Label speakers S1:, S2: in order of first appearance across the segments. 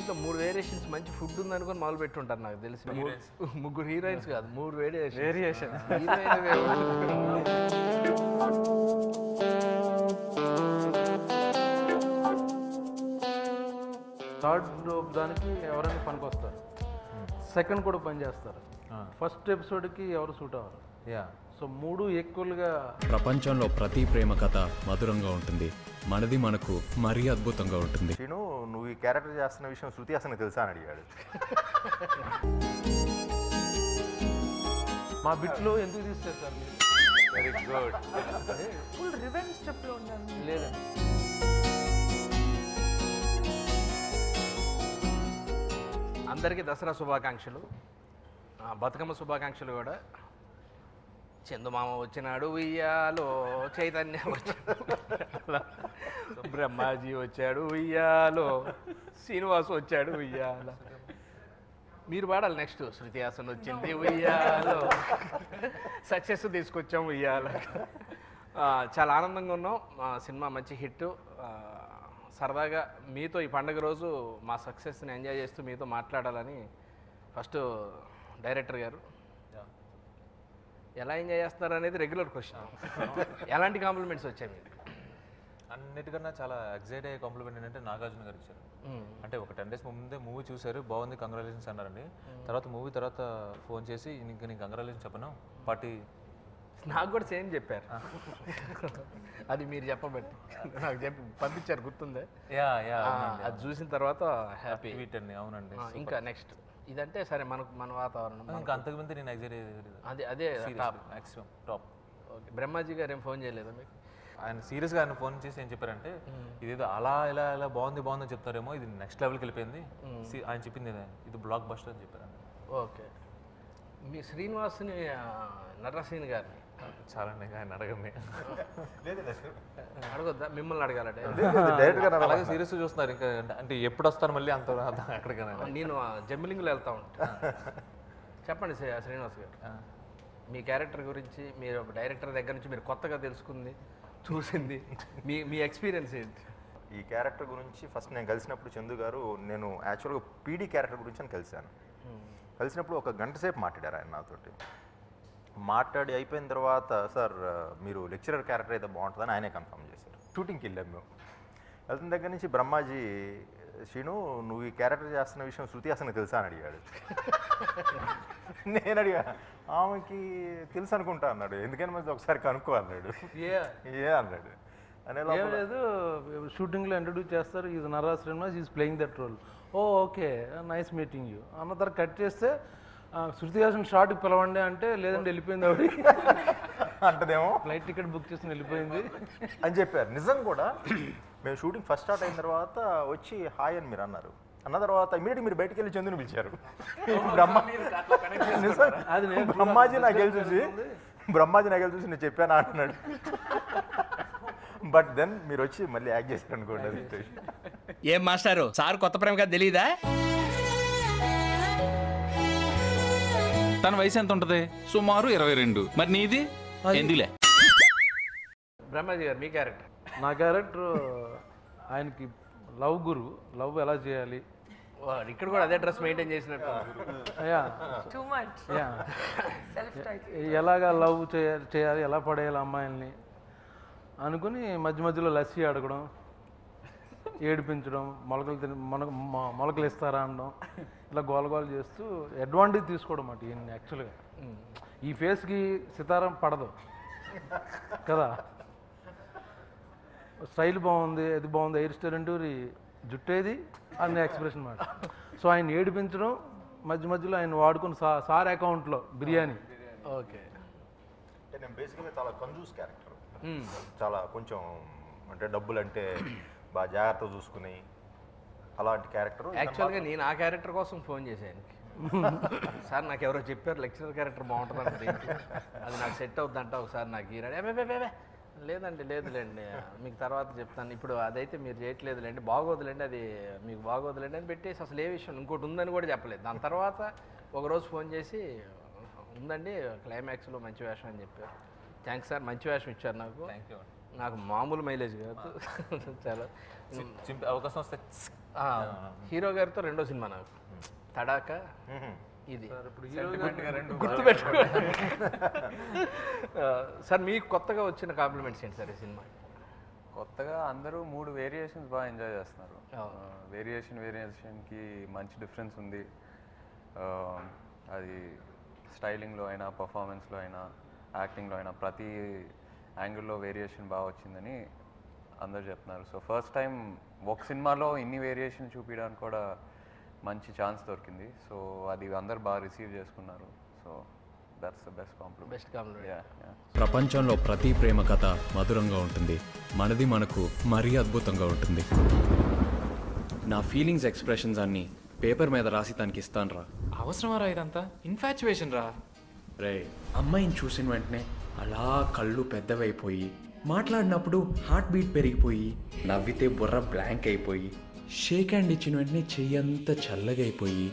S1: దీంట్లో 3 వేరియేషన్స్ మంచి ఫుడ్ ఉందనుకొని మొదలు పెట్టుంటారు నాకు తెలిసి. 3 హీరోయిన్స్ కాదు, 3 వేరియేషన్.
S2: థర్డ్ దానికి ఎవరైనా పనికి వస్తారు, సెకండ్ కూడా పని చేస్తారు, ఫస్ట్ ఎపిసోడ్కి ఎవరు సూట్ అవ్వరు. సో 3 ఈక్వల్గా.
S3: ప్రపంచంలో ప్రతి ప్రేమ కథ మధురంగా ఉంటుంది, మనది మనకు మరీ అద్భుతంగా ఉంటుంది.
S4: నువ్వు ఈ క్యారెక్టర్ చేస్తున్న విషయం శృతి హాసన్కి తెలుసా అని అడిగాడు.
S2: మా బిట్లో ఎందుకు తీస్తారు సార్ మీరు?
S4: Very good.
S5: ఫుల్ రివెంజ్ స్టెప్లో ఉన్నాను.
S2: లేదండి,
S1: అందరికీ దసరా శుభాకాంక్షలు, బతుకమ్మ శుభాకాంక్షలు కూడా. చందుమామ వచ్చినాడు ఉయ్యాలో, చైతన్య వచ్చాడు, బ్రహ్మాజీ వచ్చాడు ఉయ్యాలో, శ్రీనివాస్ వచ్చాడు ఉయ్యాల. మీరు పాడాలి నెక్స్ట్. శృతి హాసన్ వచ్చింది ఉయ్యాలో, సక్సెస్ తీసుకొచ్చాం ఉయ్యాల. చాలా ఆనందంగా ఉన్నాం. సినిమా మంచి హిట్. సరదాగా మీతో ఈ పండుగ రోజు మా సక్సెస్ని ఎంజాయ్ చేస్తూ మీతో మాట్లాడాలని ఫస్ట్ డైరెక్టర్ గారు ఎలా ఎంజాయ్ చేస్తున్నారు అనేది రెగ్యులర్ క్వశ్చన్. ఎలాంటి కాంప్లిమెంట్స్ వచ్చాయి మీకు?
S6: అన్నిటికన్నా చాలా ఎక్సైట్ అయ్యే కాంప్లిమెంట్ ఏంటంటే నాగార్జున గారు ఇచ్చారు. అంటే ఒక 10 days ముందే మూవీ చూశారు, బాగుంది కంగ్రాచులేషన్స్ అన్నారండి. తర్వాత మూవీ తర్వాత ఫోన్ చేసి ఇంకా నేను కంగ్రాచులేషన్స్ చెప్పను, పార్టీ.
S1: నాకు కూడా సేమ్ చెప్పారు. అది మీరు చెప్పబట్టి నాకు చెప్పి పంపించారు, గుర్తుందే? అది చూసిన తర్వాత హ్యాపీ.
S6: అవునండి.
S1: ఇంకా నెక్స్ట్ ఇదంటే సరే మన వాతావరణం.
S6: ఇంకా అంతకుముందు నేను ఎగ్జైట్
S1: అదే
S6: టాప్.
S1: ఓకే. బ్రహ్మాజీ గారు ఏం ఫోన్ చేయలేదా మీకు?
S6: ఆయన సీరియస్గా ఆయన ఫోన్ చేసి ఏం చెప్పారంటే, ఇదేదో అలా ఇలా బాగుందని చెప్తారేమో, ఇది నెక్స్ట్ లెవెల్కి వెళ్ళిపోయింది. ఆయన చెప్పింది ఇది బ్లాక్ బస్టర్ అని చెప్పారు.
S1: ఓకే. మీ శ్రీనివాస్ని నరసింహ గారిని
S6: చాలా ఆయన అడగండి,
S1: అడగొద్దా? మిమ్మల్ని అడగాలంటే
S6: అలాగే సీరియస్ చూస్తున్నారు. ఇంకా అంటే ఎప్పుడు వస్తారు మళ్ళీ అంత అక్కడికైనా? నేను
S1: జంబిలింగ్లో వెళ్తా ఉంటాను. చెప్పండి శ్రీనివాస్ గారు, మీ క్యారెక్టర్ గురించి, మీరు డైరెక్టర్ దగ్గర నుంచి మీరు కొత్తగా తెలుసుకుంది, చూసింది, మీ ఎక్స్పీరియన్స్ ఏంటి?
S4: ఈ క్యారెక్టర్ గురించి ఫస్ట్ నేను కలిసినప్పుడు చందు గారు, నేను యాక్చువల్గా పీడీ క్యారెక్టర్ గురించి అని కలిశాను. కలిసినప్పుడు 1 గంట సేపు మాట్లాడారు ఆయన నాతోటి. మాట్లాడి అయిపోయిన తర్వాత, సార్ మీరు లెక్చరర్ క్యారెక్టర్ అయితే బాగుంటుందని ఆయనే కన్ఫర్మ్ చేశారు. షూటింగ్కి వెళ్ళాం మేము. వెళ్తున్న దగ్గర నుంచి బ్రహ్మాజీ, శ్రీను నువ్వు ఈ క్యారెక్టర్ చేస్తున్న విషయం శృతి హాసన్కి తెలుసా అని అడిగాడు. నేను అడిగా, ఆమెకి తెలుసు అనుకుంటా అన్నాడు. ఎందుకని మంచి ఒకసారి కనుక్కో అన్నాడు. ఏ అన్నాడు.
S2: ఏం లేదు, షూటింగ్లో ఇంట్రడ్యూస్ చేస్తారు, is Narra Srinivas, is playing that role. Okay, nice meeting you అన్న తర్వాత కట్ చేస్తే, శృతి హాసన్ షార్ట్కి పిలవండి అంటే, లేదంటే వెళ్ళిపోయింది ఆవిడ
S4: అంటదేమో,
S2: ఫ్లైట్ టికెట్ బుక్ చేసి వెళ్ళిపోయింది
S4: అని చెప్పారు. నిజం కూడా. మేము షూటింగ్ ఫస్ట్ స్టార్ట్ అయిన తర్వాత వచ్చి హాయ్ అని మీరు అన్నారు. అన్న తర్వాత ఇమీడియట్గా మీరు బయటికి వెళ్ళి చందుని పిలిచారు. బ్రహ్మాజీ నాకు చూసి నేను చెప్పాను అంటున్నాడు. బట్ దెన్ మీరు వచ్చి మళ్ళీ యాక్ట్ చేశారు అనుకోండి.
S7: ఏం మాస్టారు, సార్ కొత్త ప్రేమ కదా తెలీదా?
S8: తన వయసు ఎంత ఉంటుంది? సుమారు 22. మరి నీది ఎందులే?
S1: బ్రహ్మాజీ గారు మీ క్యారెక్టర్?
S2: నా క్యారెక్టర్ ఆయనకి లవ్ గురు, లవ్ ఎలా చేయాలి,
S1: ఇక్కడ కూడా అదే డ్రెస్ మెయింటైన్ చేసినట్టు.
S2: ఎలాగా లవ్ చేయాలి, ఎలా పడేయాలి అమ్మాయిల్ని అనుకుని మధ్య మధ్యలో లస్సీ అడగడం, ఏడిపించడం, మొలకలు ఇస్తారా అనడం, ఇలా గోలగోలు చేస్తూ అడ్వాంటేజ్ తీసుకోవడం అన్నమాట. ఈయన యాక్చువల్గా ఈ ఫేస్కి సితారం పడదు కదా, స్టైల్ బాగుంది, అది బాగుంది, హెయిర్ స్టైల్ అంటూ జుట్టేది అనే ఎక్స్ప్రెషన్ మాట. సో ఆయన ఏడిపించడం, మధ్య మధ్యలో ఆయన వాడుకుని సార్ అకౌంట్లో బిర్యానీ.
S1: ఓకే.
S4: అంటే నేను బేసిక్గా చాలా కంజూస్ క్యారెక్టర్, చాలా కొంచెం అంటే డబ్బులు అంటే బాగా జాగ్రత్తగా చూసుకుని అలాంటి క్యారెక్టర్.
S1: యాక్చువల్గా నేను ఆ క్యారెక్టర్ కోసం ఫోన్ చేశాను. సార్ నాకు ఎవరో చెప్పారు లెక్చరర్ క్యారెక్టర్ బాగుంటుంది అంటే, అది నాకు సెట్ అవుద్దంట, ఒకసారి నాకు గీరాడు. లేదండి లేదులేండి మీకు తర్వాత చెప్తాను, ఇప్పుడు అదైతే మీరు చేయట్లేదులేండి, బాగోదులేండి, అది మీకు బాగోదులేండి అని పెట్టేసి అసలు ఏ విషయం ఇంకోటి ఉందని కూడా చెప్పలేదు. దాని తర్వాత ఒకరోజు ఫోన్ చేసి, ఉందండి క్లైమాక్స్లో మంచి వేషం అని చెప్పారు. థ్యాంక్స్ సార్, మంచి వేషం ఇచ్చారు నాకు. నాకు మామూలు మైలేజ్ కాదు, చాలా
S6: అవకాశం వస్తే
S1: హీరో గారితో రెండో సినిమా నాకు తడాక ఇది
S6: గుర్తుపెట్టుకో.
S1: సార్ మీకు కొత్తగా వచ్చిన కాంప్లిమెంట్స్ ఏంటి సార్ ఈ సినిమా?
S9: కొత్తగా అందరూ 3 వేరియేషన్స్ బాగా ఎంజాయ్ చేస్తున్నారు. వేరియేషన్కి మంచి డిఫరెన్స్ ఉంది. అది స్టైలింగ్లో అయినా, పర్ఫార్మెన్స్లో అయినా, యాక్టింగ్లో అయినా ప్రతి యాంగిల్లో వేరియేషన్ బాగా వచ్చిందని అందరు చెప్తున్నారు. సో ఫస్ట్ టైం ఒక సినిమాలో ఇన్ని వేరియేషన్ చూపించడానికి కూడా మంచి ఛాన్స్ దొరికింది. సో అది అందరు బాగా రిసీవ్ చేసుకున్నారు. So that's the best compliment.
S3: ప్రపంచంలో ప్రతి ప్రేమ కథ మధురంగా ఉంటుంది. మనది మనకు మరీ అద్భుతంగా ఉంటుంది. నా ఫీలింగ్స్ ఎక్స్ప్రెషన్స్ అన్నీ పేపర్ మీద రాసి తనకి ఇస్తాను రా.
S8: అవసరమా రా ఇదంతా? ఇన్ఫాచ్యుయేషన్ రా.
S3: రే, అమ్మాయిని చూసిన వెంటనే అలా కళ్ళు పెద్దవైపోయి, మాట్లాడినప్పుడు హార్ట్ బీట్ పెరిగిపోయి, నవ్వితే బుర్ర బ్లాంక్ అయిపోయి, షేక్ హ్యాండ్ ఇచ్చిన వెంటనే చెయ్యంతా చల్లగా అయిపోయి,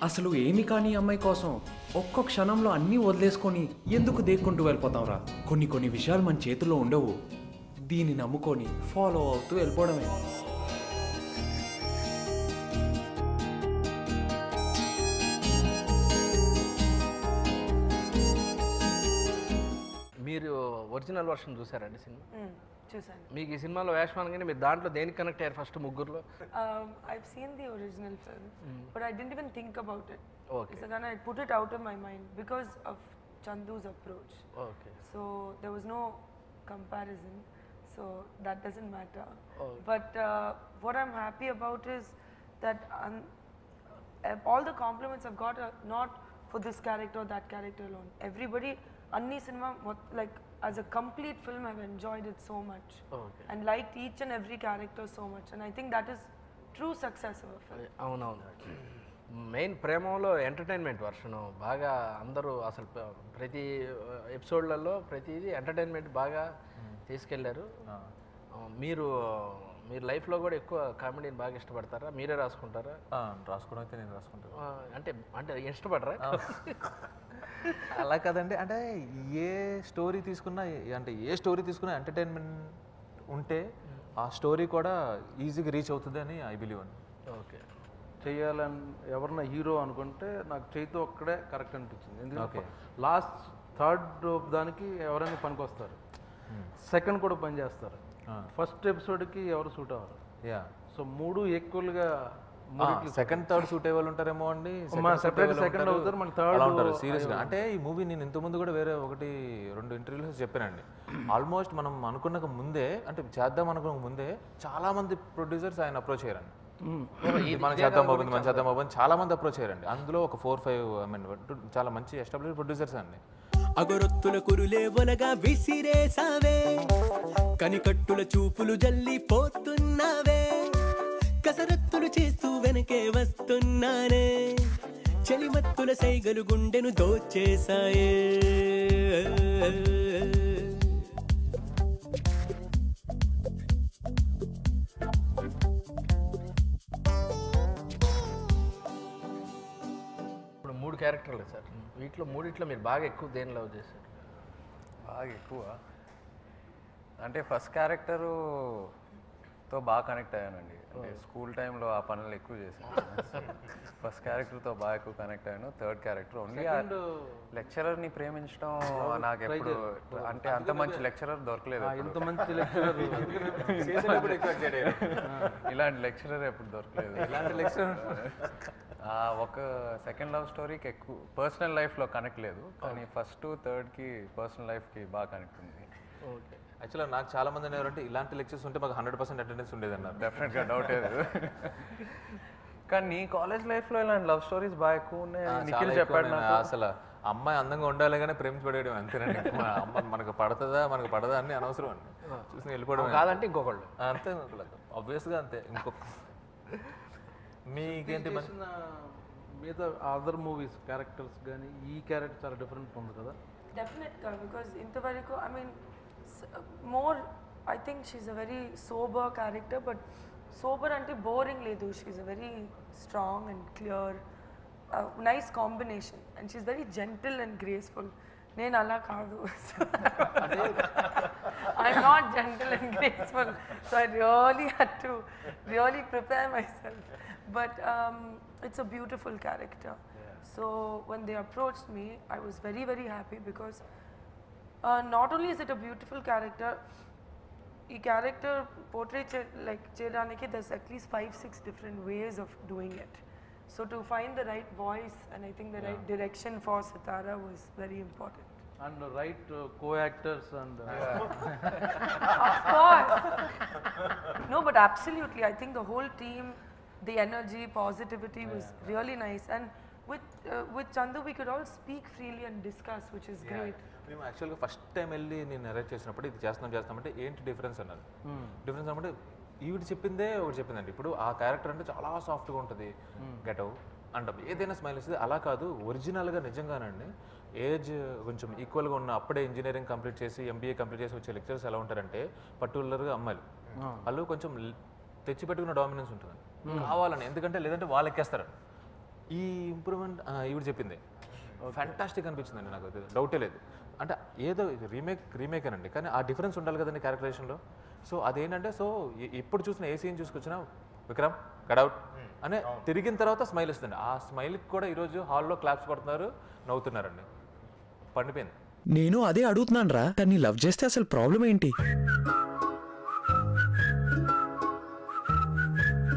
S3: అసలు ఏమి కానీ అమ్మాయి కోసం ఒక్క క్షణంలో అన్నీ వదిలేసుకొని ఎందుకు దేక్కుంటూ వెళ్ళిపోతాం రా. కొన్ని విషయాలు మన చేతుల్లో ఉండవు. దీన్ని నమ్ముకొని ఫాలో అవుతూ వెళ్ళిపోవడమే.
S1: మీరు ఒరిజినల్ వర్షన్ చూసారండి సినిమా?
S5: చూసాను.
S1: మీకు ఈ సినిమాలో వేషమానంగానే మీరు దాంట్లో దేనికి కనెక్ట్ అయ్యారు ఫస్ట్ ముగ్గురులో?
S5: I've seen the original film, but I didn't even think about it.
S1: Okay.
S5: So then I put it out of my mind because of Chandu's approach.
S1: Okay.
S5: So there was no comparison, so that doesn't matter.
S1: Okay.
S5: But what I'm happy about is that all the compliments I've got are not for this character or that character alone. Everybody, Anni cinema, like as a complete film, I've enjoyed it so much.
S1: Okay.
S5: And liked each and every character so much. And I think that is true success of a film.
S1: అవునవును. Main ప్రేమలో entertainment version బాగా అందరూ అసలు ప్రతి ఎపిసోడ్లలో ప్రతిదీ entertainment బాగా తీసుకెళ్లారు. మీరు లైఫ్లో కూడా ఎక్కువ కామెడీని బాగా ఇష్టపడతారా? మీరే రాసుకుంటారా?
S6: రాసుకోవడం అయితే నేను రాసుకుంటాను.
S1: అంటే ఇష్టపడరా?
S6: అలా కదండి, అంటే ఏ స్టోరీ తీసుకున్నా ఎంటర్టైన్మెంట్ ఉంటే ఆ స్టోరీ కూడా ఈజీగా రీచ్ అవుతుంది అని ఐ బిలీవ్ అండి.
S1: ఓకే.
S2: చేయాలని ఎవరన్నా హీరో అనుకుంటే నాకు చైతు ఒక్కడే కరెక్ట్ అనిపించింది. ఎందుకంటే లాస్ట్ థర్డ్ దానికి ఎవరైనా పనికి వస్తారు, సెకండ్ కూడా పని చేస్తారు, ఫస్ట్ ఎపిసోడ్కి ఎవరు సూట్ అవ్వరు. సో 3 ఈక్వల్గా
S6: సెకండ్ థర్డ్ సూట్ అయ్యే వాళ్ళు ఉంటారేమో అండి.
S2: సెకండ్ అవుతారు, మళ్ళీ థర్డ్
S6: ఉంటారు. సీరియస్గా అంటే ఈ మూవీ నేను ఇంతకుముందు కూడా వేరే 1-2 ఇంటర్వ్యూస్ చెప్పానండి. ఆల్మోస్ట్ మనం అనుకున్న ముందే, అంటే చేద్దాం అనుకున్న ముందే చాలా మంది ప్రొడ్యూసర్స్ ఆయన అప్రోచ్ అయ్యారండి. మనం చేద్దాం బాగుంది చాలా మంది అప్రోచ్ అయ్యారండి. అందులో ఒక 4-5 చాలా మంచి ఎస్టాబ్లిష్ ప్రొడ్యూసర్స్ అండి.
S10: అగరొత్తుల కురులే ఒలగా విసిరేసావే, కనికట్టుల చూపులు జల్లిపోతున్నావే, కసరత్తులు చేస్తూ వెనకే వస్తున్నానే, చెలిమత్తుల సైగలు గుండెను దోచేసాయే.
S1: ఇప్పుడు 3 క్యారెక్టర్లు సార్, వీటిలో మూడిట్లో మీరు బాగా ఎక్కువ దేని లవ్ చేశారు?
S9: బాగా ఎక్కువ అంటే ఫస్ట్ క్యారెక్టర్తో బాగా కనెక్ట్ అయ్యానండి. అంటే స్కూల్ టైంలో ఆ పనులు ఎక్కువ చేశాను. ఫస్ట్ క్యారెక్టర్తో బాగా ఎక్కువ కనెక్ట్ అయ్యాను. థర్డ్ క్యారెక్టర్ ఓన్లీ లెక్చరర్ని ప్రేమించడం నాకు ఎప్పుడు, అంటే అంత మంచి లెక్చరర్ దొరకలేదు.
S2: ఇంత మంచి లెక్చరర్
S9: ఇలాంటి లెక్చరర్ ఎప్పుడు దొరకలేదు.
S6: ఇలాంటి లెక్చరర్
S9: ఒక సెకండ్ లవ్ స్టోరీకి ఎక్కువ పర్సనల్ లైఫ్లో కనెక్ట్ లేదు, కానీ ఫస్ట్ థర్డ్కి పర్సనల్ లైఫ్కి బాగా కనెక్ట్ ఉంది.
S6: ఓకే. యాక్చువల్గా నాకు చాలా మంది అనేవారంటే ఇలాంటి లెక్చర్స్ ఉంటే మాకు 100% అటెండెన్స్ ఉండేది అన్నారు.
S9: డెఫినెట్గా డౌట్ లేదు. కానీ నీ కాలేజ్ లైఫ్లో ఇలాంటి లవ్ స్టోరీస్ బాగా ఎక్కువ ఉన్నాయి. నిఖిల్ చెప్పాడు నాకు.
S6: అసలు అమ్మాయి అందంగా ఉండాలి కానీ ప్రేమించబడేయడం అంతేనండి. అమ్మ మనకు పడదా అని అనవసరం అండి, చూసి వెళ్ళిపోవడం
S1: కాదంటే ఇంకొకళ్ళు
S6: అంతే. ఆబ్వియస్గా అంతే. ఇంకొక మీకేంటి
S2: మిగతా అదర్ మూవీస్ క్యారెక్టర్స్ కానీ ఈ క్యారెక్టర్ చాలా డిఫరెంట్ ఉంది కదా?
S5: Definitely, because ఇంతవరకు I mean more I think she's a very sober character, but sober అంటే boring లేదు. She's a very strong and clear, nice combination, and she's very gentle and graceful. నేను అలా కాదు. I'm not gentle and graceful, so I really had to really prepare myself. But it's a beautiful character. So when they approached me, I was very, very happy because not only is it a beautiful character, ఈ character portray చేయడానికి there's at least 5-6 different ways of doing it. So to find the right voice and I think the right direction for Sitara was very important.
S2: And the right co-actors and
S5: Of course. No, but absolutely. I think the whole team, the energy, positivity was really nice. And with Chandu, we could all speak freely and discuss, which is great.
S6: మేము యాక్చువల్గా first time వెళ్ళి నేను narrate చేసినప్పుడు ఇది చేస్తామంటే ఏంటి difference అన్నారు. Difference అంటే ఈవిడ చెప్పిందే ఒకటి చెప్పిందండి. ఇప్పుడు ఆ క్యారెక్టర్ అంటే చాలా సాఫ్ట్గా ఉంటుంది, గెటవ్ అంటాం, ఏదైనా స్మైల్ వస్తుంది. అలా కాదు, ఒరిజినల్గా నిజంగానండి ఏజ్ కొంచెం ఈక్వల్గా ఉన్న అప్పుడే ఇంజనీరింగ్ కంప్లీట్ చేసి ఎంబీఏ కంప్లీట్ చేసి వచ్చే లెక్చరర్స్ ఎలా ఉంటారంటే పర్టికులర్గా అమ్మాయిలు వాళ్ళు కొంచెం తెచ్చిపెట్టుకున్న డామినెన్స్ ఉంటుంది కావాలని, ఎందుకంటే లేదంటే వాళ్ళు ఎక్కేస్తారు. ఈ ఇంప్రూవ్మెంట్ ఈవిడ చెప్పింది ఫ్యాంటాస్టిక్ అనిపించిందండి, నాకు డౌటే లేదు. అంటే ఏదో రీమేక్ అనండి, కానీ ఆ డిఫరెన్స్ ఉండాలి కదండి క్యారెక్టరేషన్లో. సో అదేంటంటే సో ఎప్పుడు చూసినా ఏ సీన్ చూసుకొచ్చినా విక్రమ్ కడౌట్ అనే తిరిగిన తర్వాత స్మైల్ వస్తుంది. ఆ స్మైల్కి కూడా ఈరోజు హాల్లో క్లాప్స్ కొడుతున్నారు, నవ్వుతున్నారండి. పండిపోయింది.
S3: నేను అదే అడుగుతున్నాను రా, కానీ లవ్ చేస్తే అసలు ప్రాబ్లం ఏంటి?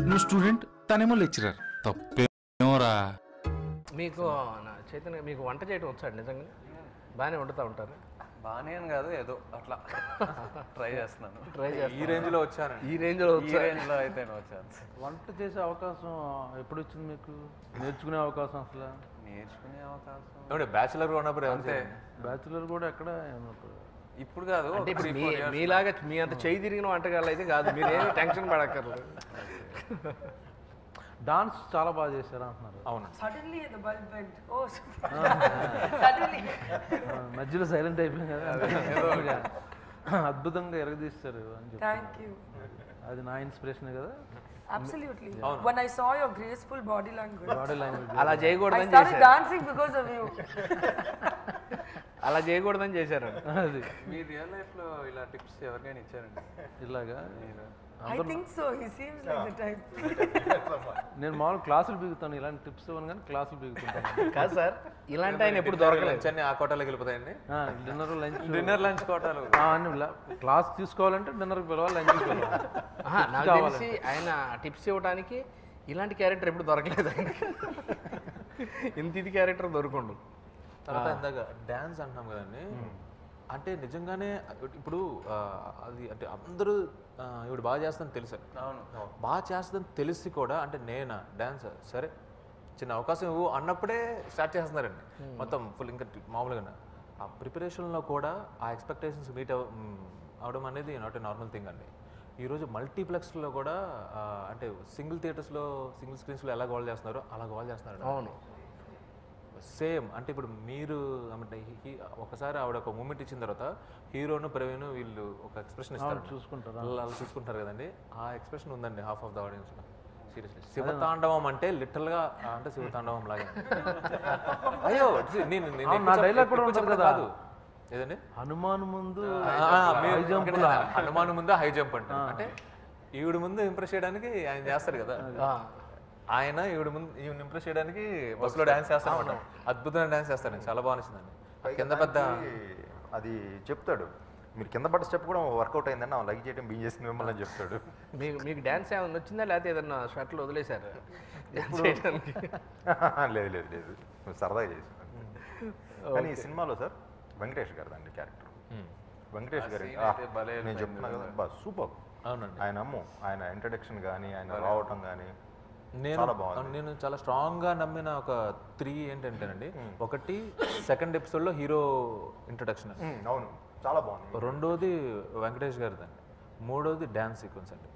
S8: నువ్వు స్టూడెంట్, తనేమో లెక్చరర్, తప్పేమోరా.
S1: మీకు చైతన్య మీకు వంట చేయడం వచ్చాడు నిజంగా? బాగానే వండుతూ ఉంటారు?
S9: బాగానే అని కాదు, ఏదో అట్లా ట్రై చేస్తున్నాను.
S6: ఈ రేంజ్లో వచ్చాను,
S1: ఈ రేంజ్లో
S9: అయితే వచ్చాను.
S2: వంట చేసే అవకాశం ఎప్పుడు వచ్చింది మీకు? నేర్చుకునే అవకాశం అసలు?
S9: నేర్చుకునే అవకాశం
S6: బ్యాచులర్ ఉన్నప్పుడు
S9: అంతే.
S2: బ్యాచులర్ కూడా ఎక్కడ
S9: ఇప్పుడు కాదు,
S1: అంటే ఇప్పుడు మీలాగా మీ అంత చేయి తిరిగిన వంటకాలు అయితే కాదు, మీరేమి టెన్షన్ పడక్కర్లేదు.
S2: డాన్స్ చాలా బాగా చేశారు అంటున్నారు.
S6: అవును.
S5: Suddenly the bulb went. Oh, suddenly.
S2: మధ్యలో సైలెంట్ అయిపోయింది కదా, అద్భుతంగా ఎరగదీస్తారు అని చెప్పి.
S5: Thank you.
S2: అది నా ఇన్స్పిరేషన్ కదా.
S5: Absolutely. When I saw your graceful body language,
S1: అలా
S5: I
S1: చేయకూడదని
S5: started
S1: చేశారు,
S5: dancing because of you.
S1: అలా చేయకూడదని చేశారు.
S2: అది
S9: మీ రియల్ లైఫ్లో ఇలా టిప్స్ ఎవరికైనా ఇచ్చారండి
S2: ఇలాగా?
S5: I think so. He seems like the type.
S2: నేను మామూలు క్లాసులు బిగుతాను, ఇలాంటి టిప్స్ ఇవ్వను కానీ క్లాసులు బిగుతుంటాను.
S1: కాదు సార్, ఇలాంటి ఆయన ఎప్పుడు దొరకలేదు.
S6: అన్ని ఆ కోటాలోకి వెళ్ళిపోతాయండి.
S2: డిన్నర్ లంచ్
S6: కోటాలు
S2: క్లాస్ తీసుకోవాలంటే డిన్నర్కి పిలవాలి, లంచ్కి పిలవాలి.
S1: నాకు తెలిసి ఆయన టిప్స్ ఇవ్వడానికి ఇలాంటి క్యారెక్టర్ ఎప్పుడు దొరకలేదు ఆయనకి. ఇది క్యారెక్టర్ దొరకండు.
S6: తర్వాత ఇందాక డ్యాన్స్ అంటున్నాం కదండి, అంటే నిజంగానే ఇప్పుడు అది అంటే అందరూ ఇప్పుడు బాగా చేస్తుందని తెలుసు, బాగా చేస్తుందని తెలిసి కూడా అంటే నేనా డ్యాన్స్ సరే చిన్న అవకాశం ఇవ్వు అన్నప్పుడే స్టార్ట్ చేస్తున్నారండి మొత్తం ఫుల్. ఇంకా మామూలుగా ఆ ప్రిపరేషన్లో కూడా ఆ ఎక్స్పెక్టేషన్స్ మీట్ అవడం అనేది నాట్ ఏ నార్మల్ థింగ్ అండి. ఈరోజు మల్టీప్లెక్స్లో కూడా అంటే సింగిల్ థియేటర్స్లో సింగిల్ స్క్రీన్స్లో ఎలా గోల్ చేస్తున్నారో అలా గోల్ చేస్తున్నారు.
S1: అవును,
S6: సేమ్. అంటే ఇప్పుడు మీరు అంటే ఒకసారి ఆవిడ ఒక మూమెంట్ ఇచ్చిన తర్వాత హీరోను ప్రవీణ్ వీళ్ళు ఒక ఎక్స్ప్రెషన్ ఇస్తారు,
S2: చూసుకుంటారు,
S6: అలా చూసుకుంటారు కదండి. ఆ ఎక్స్ప్రెషన్ ఉందండి హాఫ్ ఆఫ్ ద ఆడియన్స్లో. సీరియస్లీ శివతాండవం అంటే లిటరల్గా అంటే శివతాండవం లాగా. అయ్యో
S2: నా డైలాగ్ కూడా ఉంటుంది
S6: కాదు ఏదండి,
S2: హనుమాన్ ముందు
S6: హనుమాన్ ముందు హై జంప్ అంట. అంటే ఈవిడ ముందు ఇంప్రెస్ చేయడానికి ఆయన చేస్తారు కదా, ఆయన ఈవిడ ముందు ఈవిడ ఇంప్రెస్ చేయడానికి బస్సులో డాన్స్ చేస్తాను, అద్భుతమైన డాన్స్ చేస్తాను, చాలా బాగా నచ్చిందండి. కింద పెద్ద
S4: అది చెప్తాడు, మీరు కింద పడ్డ స్టెప్ కూడా వర్కౌట్ అయిందని లైక్ చేయడం బీ చేసింది మిమ్మల్ని అని చెప్తాడు.
S1: మీకు డ్యాన్స్ ఏమైనా వచ్చిందా లేకపోతే ఏదన్నా షర్ట్లు వదిలేశారు?
S4: లేదు లేదు లేదు, సరదాగా చేసాను. కానీ ఈ సినిమాలో సార్ వెంకటేష్ గారు అండి క్యారెక్టర్, వెంకటేష్ గారి నేను చెప్తున్నా కదా బా సూపర్.
S6: అవునండి,
S4: ఆయన ఇంట్రడక్షన్ కానీ ఆయన రావటం కానీ
S6: నేను చాలా స్ట్రాంగ్గా నమ్మిన ఒక 3 ఏంటంటేనండి, ఒకటి సెకండ్ ఎపిసోడ్లో హీరో ఇంట్రడక్షన్,
S4: అవును చాలా బాగుంది.
S6: రెండోది వెంకటేష్ గారిదండి, మూడోది డ్యాన్స్ సీక్వెన్స్ అండి.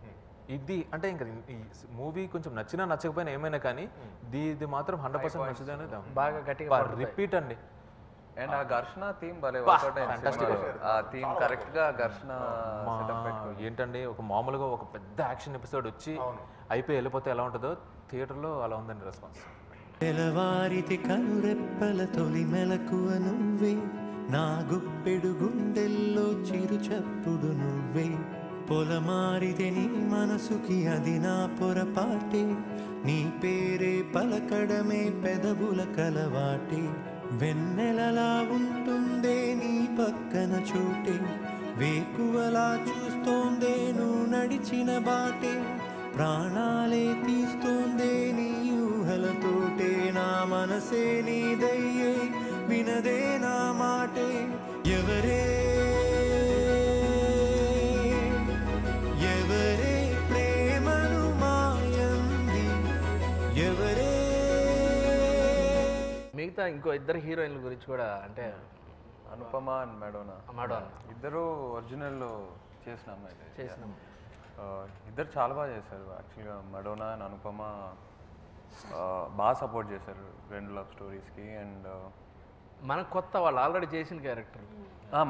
S6: ఇది అంటే ఇంకా ఈ మూవీ కొంచెం నచ్చినా నచ్చకపోయినా ఏమైనా కానీ ఇది మాత్రం 100% నచ్చుదని
S1: బాగా గట్టిగా
S6: రిపీట్ అండి.
S9: అండ్ ఆ ఘర్షణ థీమ్ భలే వర్కౌట్ అయింది. ఆ థీమ్ కరెక్ట్ గా ఘర్షణ
S6: ఏంటండి, ఒక మామూలుగా ఒక పెద్ద యాక్షన్ ఎపిసోడ్ వచ్చి అయిపోయి వెళ్ళిపోతే ఎలా ఉంటుందో థియేటర్లో అలా ఉందండి రెస్పాన్స్.
S10: తెల్లవారితి కనురెప్పల తొలి మెలకువ నువ్వే నా గుప్పెడు గుండెల్లో చిరు చప్పుడు నువ్వే పొలమారితే నీ మనసుకి అది నా పొరపాటే నీ పేరే పలకడమే పెదవుల కలవాటే వెన్నెలలా ఉంటుందే నీ పక్కన చోటే వేకువలా చూస్తోందే నువ్వు నడిచిన బాటే ప్రాణాలే తీస్తోందే నీ ఊహలతోటే నా మనసే నీదయ్యే వినదే నా మాటే ఎవరే ప్రేమను మాయంది ఎవరే.
S1: మిగతా ఇంకో ఇద్దరు హీరోయిన్ల గురించి కూడా అంటే
S9: అనుపమ అండ్ మెడోనా. ఇద్దరు ఒరిజినల్లో చేసిన అమ్మాయిలు
S1: చేసినాం.
S9: ఇద్దరు చాలా బాగా చేశారు యాక్చువల్గా. మెడోనా అండ్ అనుపమ బాగా సపోర్ట్ చేశారు 2 లవ్ స్టోరీస్కి. అండ్
S1: మనకు కొత్త, వాళ్ళు ఆల్రెడీ చేసిన క్యారెక్టర్.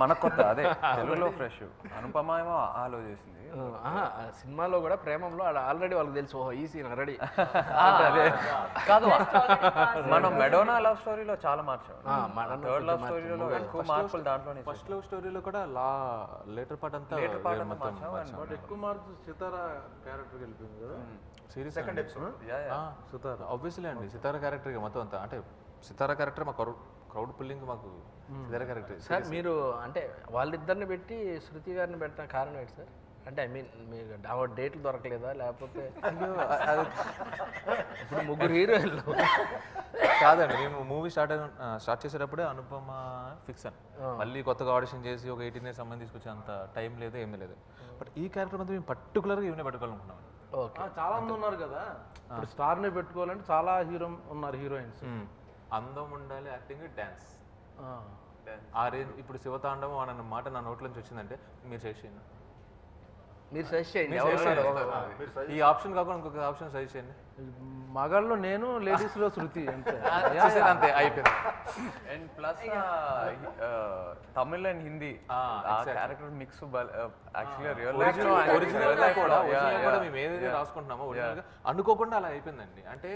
S9: మనకు కొత్త, అదే తెలుగులో ఫ్రెష్. అనుపమ ఏమో ఆలో చేసింది
S1: సినిమాలో కూడా ప్రేమంలో ఆల్రెడీ వాళ్ళకి తెలుసు, ఓహో ఈ సీన్ రెడీ.
S9: అదే కాదు, మనం మెడోనా లవ్ స్టోరీలో చాలా మార్చాం. థర్డ్ లవ్ స్టోరీలో ఎక్కువ మార్పులు దాంట్లోనే.
S6: ఫస్ట్ లవ్ స్టోరీలో కూడా లేటర్ పార్ట్ అంతా
S2: ఎక్కువ మార్పు సితారా క్యారెక్టర్కి వెళ్ళిపోయింది కదా
S6: సిరీస్.
S4: సెకండ్ ఎపిసోడ్
S6: సితారా ఆబ్వియస్లీ అండి, సితారా క్యారెక్టర్కి మొత్తం అంతా. అంటే సితారా క్యారెక్టర్ మా క్రౌడ్ పుల్లింగ్ మాకు సితారా క్యారెక్టర్.
S1: సార్ మీరు అంటే వాళ్ళిద్దరిని పెట్టి శృతి గారిని పెట్టిన కారణం ఏంటి సార్? అంటే ఐ మీన్ మీకు ఆవిడ డేట్లు దొరకలేదా, లేకపోతే ఇప్పుడు ముగ్గురు హీరోయిన్లు
S6: కాదండి. మేము మూవీ స్టార్ట్ చేసేటప్పుడే అనుపమ ఫిక్స్ అని, మళ్ళీ కొత్తగా ఆడిషన్ చేసి ఒక 18 years సంబంధం తీసుకొచ్చే అంత టైం లేదు, ఏమీ లేదు. బట్ ఈ క్యారెక్టర్ మాత్రం మేము పర్టికులర్గా ఏమైనా పెట్టుకోవాలనుకున్నాం.
S2: చాలా మంది ఉన్నారు కదా ఇప్పుడు స్టార్ని పెట్టుకోవాలంటే, చాలా ఉన్నారు హీరోయిన్స్.
S6: అందం ఉండాలి, యాక్టింగ్, డ్యాన్స్. ఆ రేంజ్. ఇప్పుడు శివతాండవం అన్న మాట నా నోట్లోంచి వచ్చిందంటే మీరు సజెస్ట్ చేయండి.
S1: మీరు సజెస్ట్ చేయండి.
S6: ఈ ఆప్షన్ కాకుండా ఇంకొక ఆప్షన్ సజెస్ట్ చేయండి.
S2: మగాళ్ళలో నేను, లేడీస్లో శృతి, అంతే
S6: అంతే అయిపోయింది.
S9: And plus Tamil and Hindi character mix యాక్చువల్గా
S6: ఒరిజినల్ కూడా మేము ఏదైతే రాసుకుంటున్నామో ఒరిజినల్ గా అనుకోకుండా అలా అయిపోయిందండి. అంటే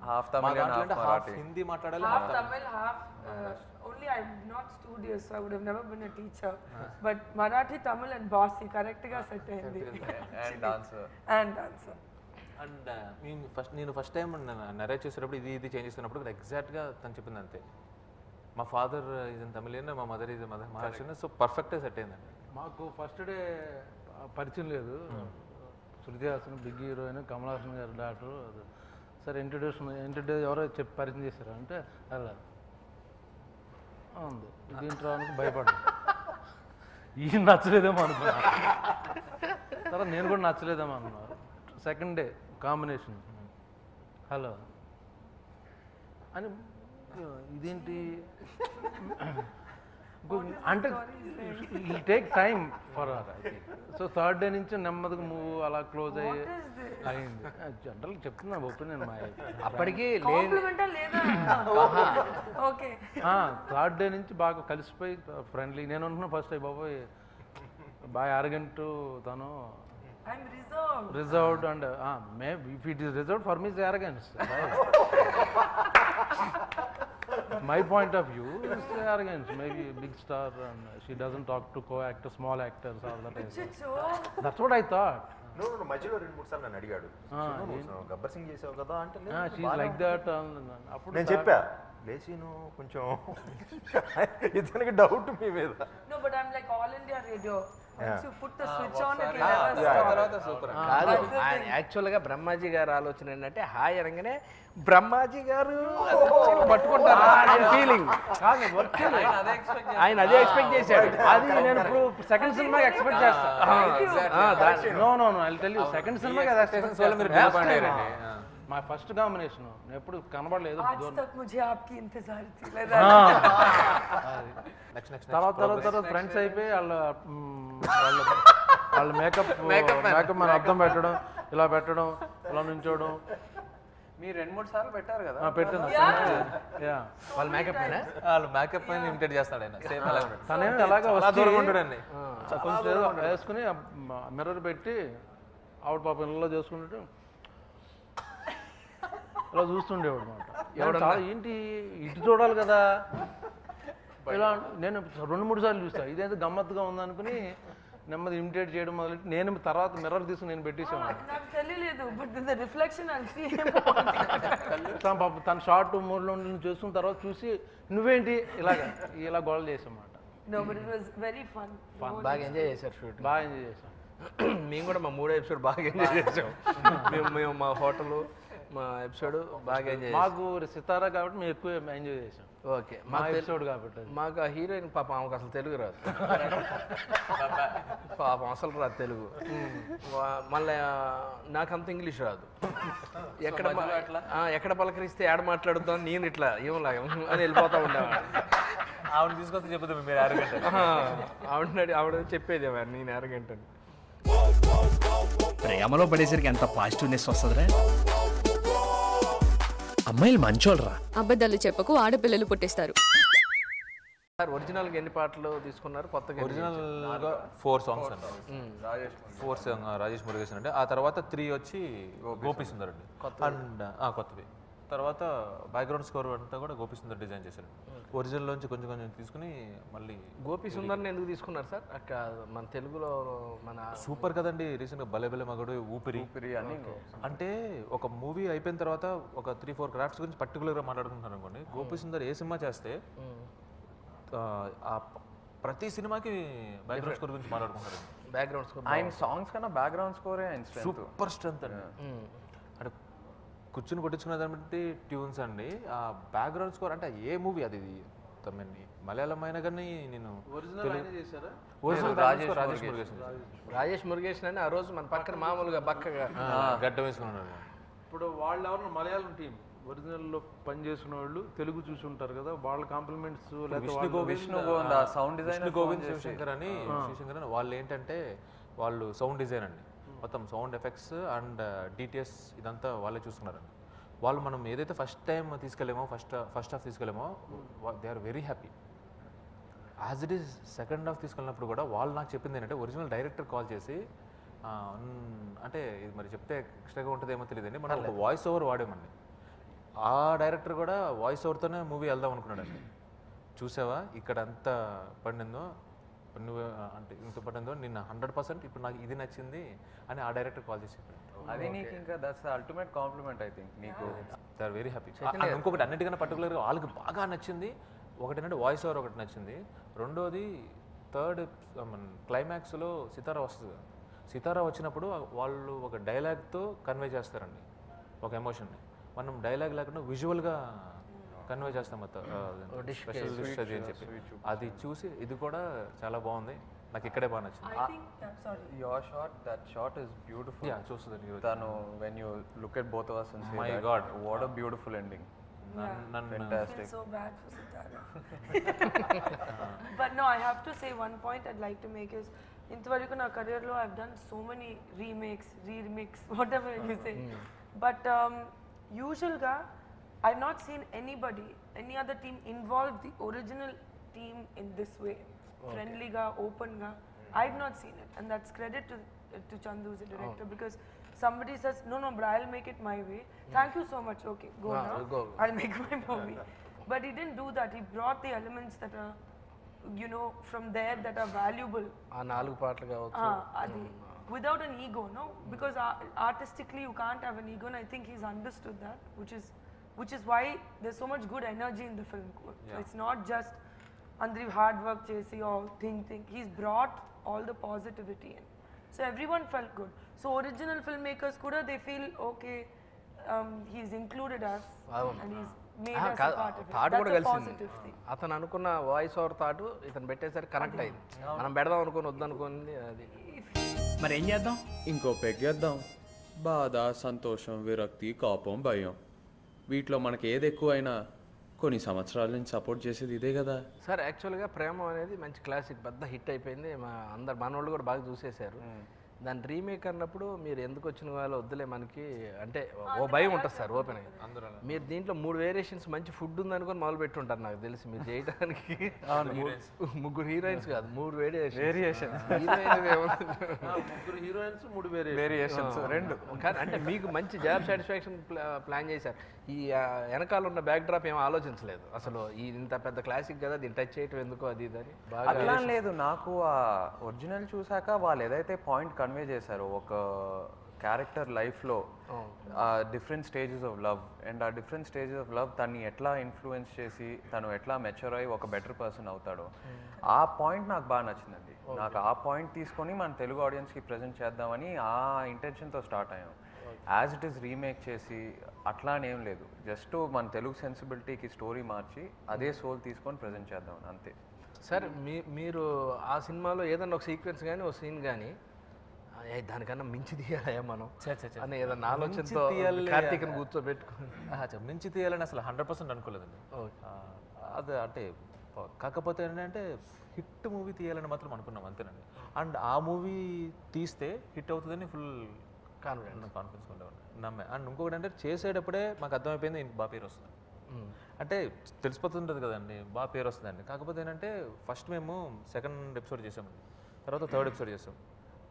S9: హాఫ్ తమిళ్
S6: హాఫ్ హిందీ మాట్లాడాలి,
S5: half Tamil, half only I'm not studious, so I would have never been a teacher. But Marathi, Tamil and Bossy correct ga set ayindi.
S9: And dancer.
S5: And dancer.
S6: And నేను first time narrate చేసేటప్పుడు ఇది change చేస్తున్నప్పుడు ఎగ్జాక్ట్గా తను చెప్పింది అంతే. మా father ఇది తమిళన్, మా మదర్ ఇది మహారాష్ట్ర. సో పర్ఫెక్ట్గా సెట్ అయిందండి.
S2: మాకు ఫస్ట్ డే పరిచయం లేదు. శృతి హాసన్ బిగ్ హీరోయిన్, కమల్ హాసన్ గారు డాక్టర్. సరే ఇంట్రడ్యూస్ ఎవరో పరిచయం చేశారు అంటే అలా ఉంది. దీంట్లో భయపడ్డా, ఈయన నచ్చలేదేమో అనుకున్నా. తర్వాత నేను కూడా నచ్చలేదేమో అనుకున్నా. సెకండ్ డే కాంబినేషన్ హలో అని, ఇదేంటి అంటే I'll take time for hour. So third day నుంచి నెమ్మదిగా మూవ్ అలా క్లోజ్ అయింది. జనరల్ చెప్తున్నా ఒపీనియన్ మా.
S1: అప్పటికి
S2: థర్డ్ డే నుంచి బాగా కలిసిపోయి ఫ్రెండ్లీ. నేను అనుకున్నా ఫస్ట్ బాబోయ్ బాగా అరగంట తను reserved and if it is reserved for me, it's arrogance. My point of view is arrogance. Maybe a big star and she doesn't talk to co-actors, small actors, all that. That's what I thought.
S4: No, మధ్యలో 2-3 సార్లు నన్ను అడిగాడు, గబ్బర్ సింగ్ చేసావు కదా అంటే
S2: she's like that. అప్పుడు
S4: నేను చెప్పా లేచిను కొంచెం ఇతనికి డౌట్ మీ మీద.
S5: No, but I'm like All India Radio. Once you put the switch on, it
S1: కాదు. యాక్చువల్గా బ్రహ్మాజీ గారు ఆలోచన ఏంటంటే హాయ్ అనగానే బ్రహ్మాజీ గారు పట్టుకుంటారు ఫీలింగ్. ఆయన అదే ఎక్స్పెక్ట్ చేశాడు.
S2: అది నేను ఇప్పుడు సెకండ్ సినిమాకి ఎక్స్పెక్ట్ చేస్తాను. No I tell you, second సినిమాకి మా ఫస్ట్ కాంబినేషన్ ఎప్పుడు కనబడలేదు. తర్వాత ఫ్రెండ్స్ అయిపోయి వాళ్ళ మేకప్ మన అర్థం పెట్టడం, ఇలా పెట్టడం, ఇలా నుంచోవడం.
S9: మీరు 2-3 సార్లు పెట్టారు కదా?
S2: పెట్టాను.
S6: వాళ్ళ మేకప్ ఇమిటేట్ చేస్తాడు ఆయన.
S2: తనేమో ఎలాగా వస్తుంటాడండి, కొంచెం ఏదో వేసుకుని మిర్రర్ పెట్టి ఆవిడ పాప ఇళ్ళలో చేసుకుంటే ఇలా చూస్తుండేవాడు అనమాట. చాలా ఏంటి ఇటు చూడాలి కదా, ఇలా నేను 2-3 సార్లు చూస్తాను, ఇదేంత గమ్మత్తుగా ఉందనుకుని నెమ్మది ఇమిటేట్ చేయడం మొదలెట్టి నేను తర్వాత మిర్రర్ తీసుకుని నేను పెట్టేసాను.
S5: నాకు తెలియలేదు, but the reflection and see
S2: పాప తన షార్ట్ 3 చూసుకున్న తర్వాత చూసి నువ్వేంటి ఇలా గోల చేసామాట.
S5: No, but it was very fun.
S1: బాగా ఎంజాయ్ చేశారు షూట్.
S2: బాగా ఎంజాయ్ చేసాం.
S1: మేము కూడా మా 3వ ఎపిసోడ్ బాగా ఎంజాయ్ చేసాం. మేము మా హోటల్ మా ఎపిసోడ్ బాగా ఎంజాయ్ చేసాం.
S2: మాకు సితారా కాబట్టి మేము ఎక్కువ ఎంజాయ్ చేసాం.
S1: ఓకే,
S2: మా ఎపిసోడ్ కాబట్టి
S1: మాకు ఆ హీరోయిన్ పాపం ఆమెకు అసలు తెలుగు రాదు. పాపం అసలు రాదు తెలుగు. మళ్ళీ నాకంత ఇంగ్లీష్ రాదు. ఎక్కడ పలకరిస్తే ఏడ మాట్లాడుతాం నేను ఇట్లా ఏమలాగా అని వెళ్ళిపోతా ఉండేవాడు.
S6: ఆవిడ తీసుకొస్తే చెప్తాం మీరు అరగంట.
S1: ఆవిడ చెప్పేది నేను అరగంటని.
S7: ప్రేమలో పడేసరికి ఎంత పాజిటివ్నెస్ వస్తుందిరా. అమ్మాయిలు మంచోళ్ళరా.
S11: అబద్ధాలు చెప్పకు, ఆడపిల్లలు పుట్టిస్తారు.
S1: సార్ ఒరిజినల్గా ఎన్ని పాటలు తీసుకున్నారు కొత్తగా?
S6: ఒరిజినల్గా 4 songs అండి. 4 songs రాజేష్ మురుగేశన్ అండి. ఆ తర్వాత 3 వచ్చి గోపి సుందర్ అండి, అండ్ కొత్తవి. తర్వాత బ్యాక్గ్రౌండ్ స్కోర్ అంతా కూడా గోపి సుందర్ డిజైన్ చేశారు. ఒరిజినల్ నుంచి కొంచెం కొంచెం తీసుకుని మళ్ళీ.
S1: గోపి సుందర్ని ఎందుకు తీసుకున్నారు సార్? అక్కడ మన తెలుగులో మన
S6: సూపర్ కదండి. రీసెంట్గా భలే భలే మగడు, ఊపిరి అని. అంటే ఒక మూవీ అయిపోయిన తర్వాత ఒక 3-4 క్రాఫ్ట్స్ గురించి పర్టికులర్గా మాట్లాడుకుంటున్నారు అనుకోండి. గోపి సుందర్ ఏ సినిమా చేస్తే ప్రతి సినిమాకి బ్యాక్గ్రౌండ్ స్కోర్ గురించి మాట్లాడుకుంటారు.
S1: బ్యాక్గ్రౌండ్ స్కోర్
S9: ఆయన సాంగ్స్ కన్నా బ్యాక్గ్రౌండ్ స్కోరే
S6: సూపర్ స్ట్రెంత్ అండి. అంటే కూర్చుని కొట్టించుకునే దాన్ని బట్టి ట్యూన్స్ అండి. ఆ బ్యాక్గ్రౌండ్ స్కోర్ అంటే ఏ మూవీ అది మలయాళం అయినా కానీ నేను
S1: రాజేష్ మురుగేశన్ అని ఆ రోజు మన పక్కన మామూలుగా బక్కగా
S6: గడ్డ వేసుకున్నాడు.
S2: ఇప్పుడు వాళ్ళు ఎవరు మలయాళం టీం ఒరిజినల్లో పనిచేసిన వాళ్ళు తెలుగు చూసి ఉంటారు కదా, వాళ్ళ కాంప్లిమెంట్స్
S6: విష్ణు గోవింద్ శివశంకర్ అని వాళ్ళు ఏంటంటే వాళ్ళు సౌండ్ డిజైన్ అండి. మొత్తం సౌండ్ ఎఫెక్ట్స్ అండ్ డిటిఎస్ ఇదంతా వాళ్ళే చూసుకున్నారండి. వాళ్ళు మనం ఏదైతే ఫస్ట్ టైం తీసుకెళ్ళామో ఫస్ట్ హాఫ్ తీసుకెళ్ళామో they are very happy. As it is second half తీసుకెళ్ళినప్పుడు కూడా వాళ్ళు నాకు చెప్పింది ఏంటంటే ఒరిజినల్ డైరెక్టర్ కాల్ చేసి అంటే ఇది మరి చెప్తే ఎక్స్ట్రాగా ఉంటుందేమో తెలియదండి, మనం ఒక వాయిస్ ఓవర్ వాడామండి. ఆ డైరెక్టర్ కూడా వాయిస్ ఓవర్తోనే మూవీ వెళ్దాం అనుకున్నాడండి. చూసావా ఇక్కడ అంత పడిందో నువ్వు అంటే ఇంత పడిందో నిన్న 100% ఇప్పుడు నాకు ఇది నచ్చింది అని ఆ డైరెక్టర్ కాల్ చేసి చెప్పాడు.
S9: అది నీకు ఇంకా that's ultimate compliment I think. నీకు
S6: దే ఆర్ వెరీ హ్యాపీ. ఇంకొకటి అన్నిటికన్నా పర్టికులర్గా వాళ్ళకి బాగా నచ్చింది ఒకటి ఏంటంటే వాయిస్ ఓవర్ ఒకటి నచ్చింది. రెండోది థర్డ్ క్లైమాక్స్లో సితారా వస్తుంది. సితారా వచ్చినప్పుడు వాళ్ళు ఒక డైలాగ్తో కన్వే చేస్తారండి ఒక ఎమోషన్ని. మనం డైలాగ్ లేకుండా విజువల్గా కన్వే చేస్తాం స్పెషల్ డిష్ అది అని చెప్పి. అది చూసి ఇది కూడా చాలా బాగుంది, నాకు ఇక్కడే బాగా నచ్చింది.
S9: Your shot, that shot is beautiful.
S6: Yeah చూస్తుంది
S9: తను when you look at both of us and say
S6: my god
S9: what a beautiful ending. Fantastic.
S5: I feel so bad for Sitara. But no, I have to say one point I'd like to make is intavariku na career lo I've done so many remakes, remix, whatever you say. But usual ga I've not seen anybody, any other team involve the original team in this way. Friendly ga, open ga. I've not seen it, and that's credit to Chandu as a director, because somebody says no, but I'll make it my way. Thank you so much. Okay, go now. I'll make my movie. But he didn't do that. He brought the elements that are, you know, from there that are valuable.
S1: ఆ 4 పాటలు కావచ్చు.
S5: Adi, without an ego, no, because artistically you can't have an ego, and I think he's understood that, which is why there's so much good energy in the film. So it's not just Andri hard work chesi or think. He's brought all the positivity in. So everyone felt good. So original filmmakers kuda they feel okay, he's included us and he's made us a part of it. That's a positive thing.
S1: అతను అనుకున్న voice over thought ఇతను పెట్టేసరికి connect అయింది. మనం పెడదాం అనుకుని వద్దనుకుంది అది.
S7: మరి ఏం చేద్దాం?
S3: ఇంకో పెగ్గేద్దాం. బాధ, సంతోషం, విరక్తి, కోపం, భయం, వీటిలో మనకి ఏది ఎక్కువైనా కొన్ని సంవత్సరాల నుంచి సపోర్ట్ చేసేది ఇదే కదా
S1: సార్. యాక్చువల్గా ప్రేమ అనేది మంచి క్లాసిక్, పెద్ద హిట్ అయిపోయింది. మనోళ్ళు కూడా బాగా చూసేశారు. దాని రీమేక్ అన్నప్పుడు మీరు ఎందుకు వచ్చిన వాళ్ళు వద్దులే మనకి అంటే ఓ భయం ఉంటుంది సార్ ఓపెన్ మీరు దీంట్లో 3 వేరియేషన్స్ మంచి ఫుడ్ ఉందనుకొని మొదలు పెట్టుంటారు నాకు తెలిసి మీరు చేయడానికి 3 హీరోయిన్స్ కాదు 3 వేరియేషన్
S2: 3 హీరోయిన్స్ 3
S9: వేరియేషన్స్ 2
S1: కానీ అంటే మీకు మంచి జాబ్ సాటిస్ఫాక్షన్ ప్లాన్ చేశారు ఈ వెనకాల ఉన్న బ్యాక్ డ్రాప్ ఏమో ఆలోచించలేదు అసలు ఈ ఇంత పెద్ద క్లాసిక్ కదా దీన్ని టచ్ చేయటం ఎందుకు అది ఇదని బాగా
S9: అట్లా లేదు నాకు ఆ ఒరిజినల్ చూసాక వాళ్ళు ఏదైతే పాయింట్ కన్వే చేశారో ఒక క్యారెక్టర్ లైఫ్లో different stages of love and ఆ డిఫరెంట్ స్టేజెస్ ఆఫ్ లవ్ తన్ని ఎట్లా ఇన్ఫ్లుయెన్స్ చేసి తను ఎట్లా మెచ్యూర్ అయ్యి ఒక బెటర్ పర్సన్ అవుతాడో ఆ పాయింట్ నాకు బాగా నచ్చిందండి నాకు ఆ పాయింట్ తీసుకొని మన తెలుగు ఆడియన్స్కి ప్రజెంట్ చేద్దామని ఆ ఇంటెన్షన్తో స్టార్ట్ అయ్యాం యాజ్ ఇట్ ఈస్ రీమేక్ చేసి అట్లా అనేం లేదు జస్ట్ మన తెలుగు సెన్సిబిలిటీకి స్టోరీ మార్చి అదే సోల్ తీసుకొని ప్రజెంట్ చేద్దామని అంతే
S1: సార్ మీరు ఆ సినిమాలో ఏదన్నా ఒక సీక్వెన్స్ కానీ ఒక సీన్ కానీ దానికన్నా మించి తీయాలయా మనం అని ఏదన్నా ఆలోచనతో కార్తీక్ని కూర్చోబెట్టుకుని
S6: మించి తీయాలని అసలు 100% అనుకోలేదండి అది అంటే కాకపోతే ఏంటంటే హిట్ మూవీ తీయాలని మాత్రం అనుకున్నాం అంతేనండి అండ్ ఆ మూవీ తీస్తే హిట్ అవుతుందని ఫుల్ కాన్ఫిడెన్స్ ఉండేవాడిని నమ్మే అండ్ ఇంకొకటి అంటే చేసేటప్పుడే మాకు అర్థమైపోయింది బాగా పేరు వస్తుంది అంటే తెలిసిపోతుంటుంది కదండి బాగా పేరు వస్తుందండి కాకపోతే ఏంటంటే ఫస్ట్ మేము 2nd ఎపిసోడ్ చేసామండి తర్వాత 3rd ఎపిసోడ్ చేసాం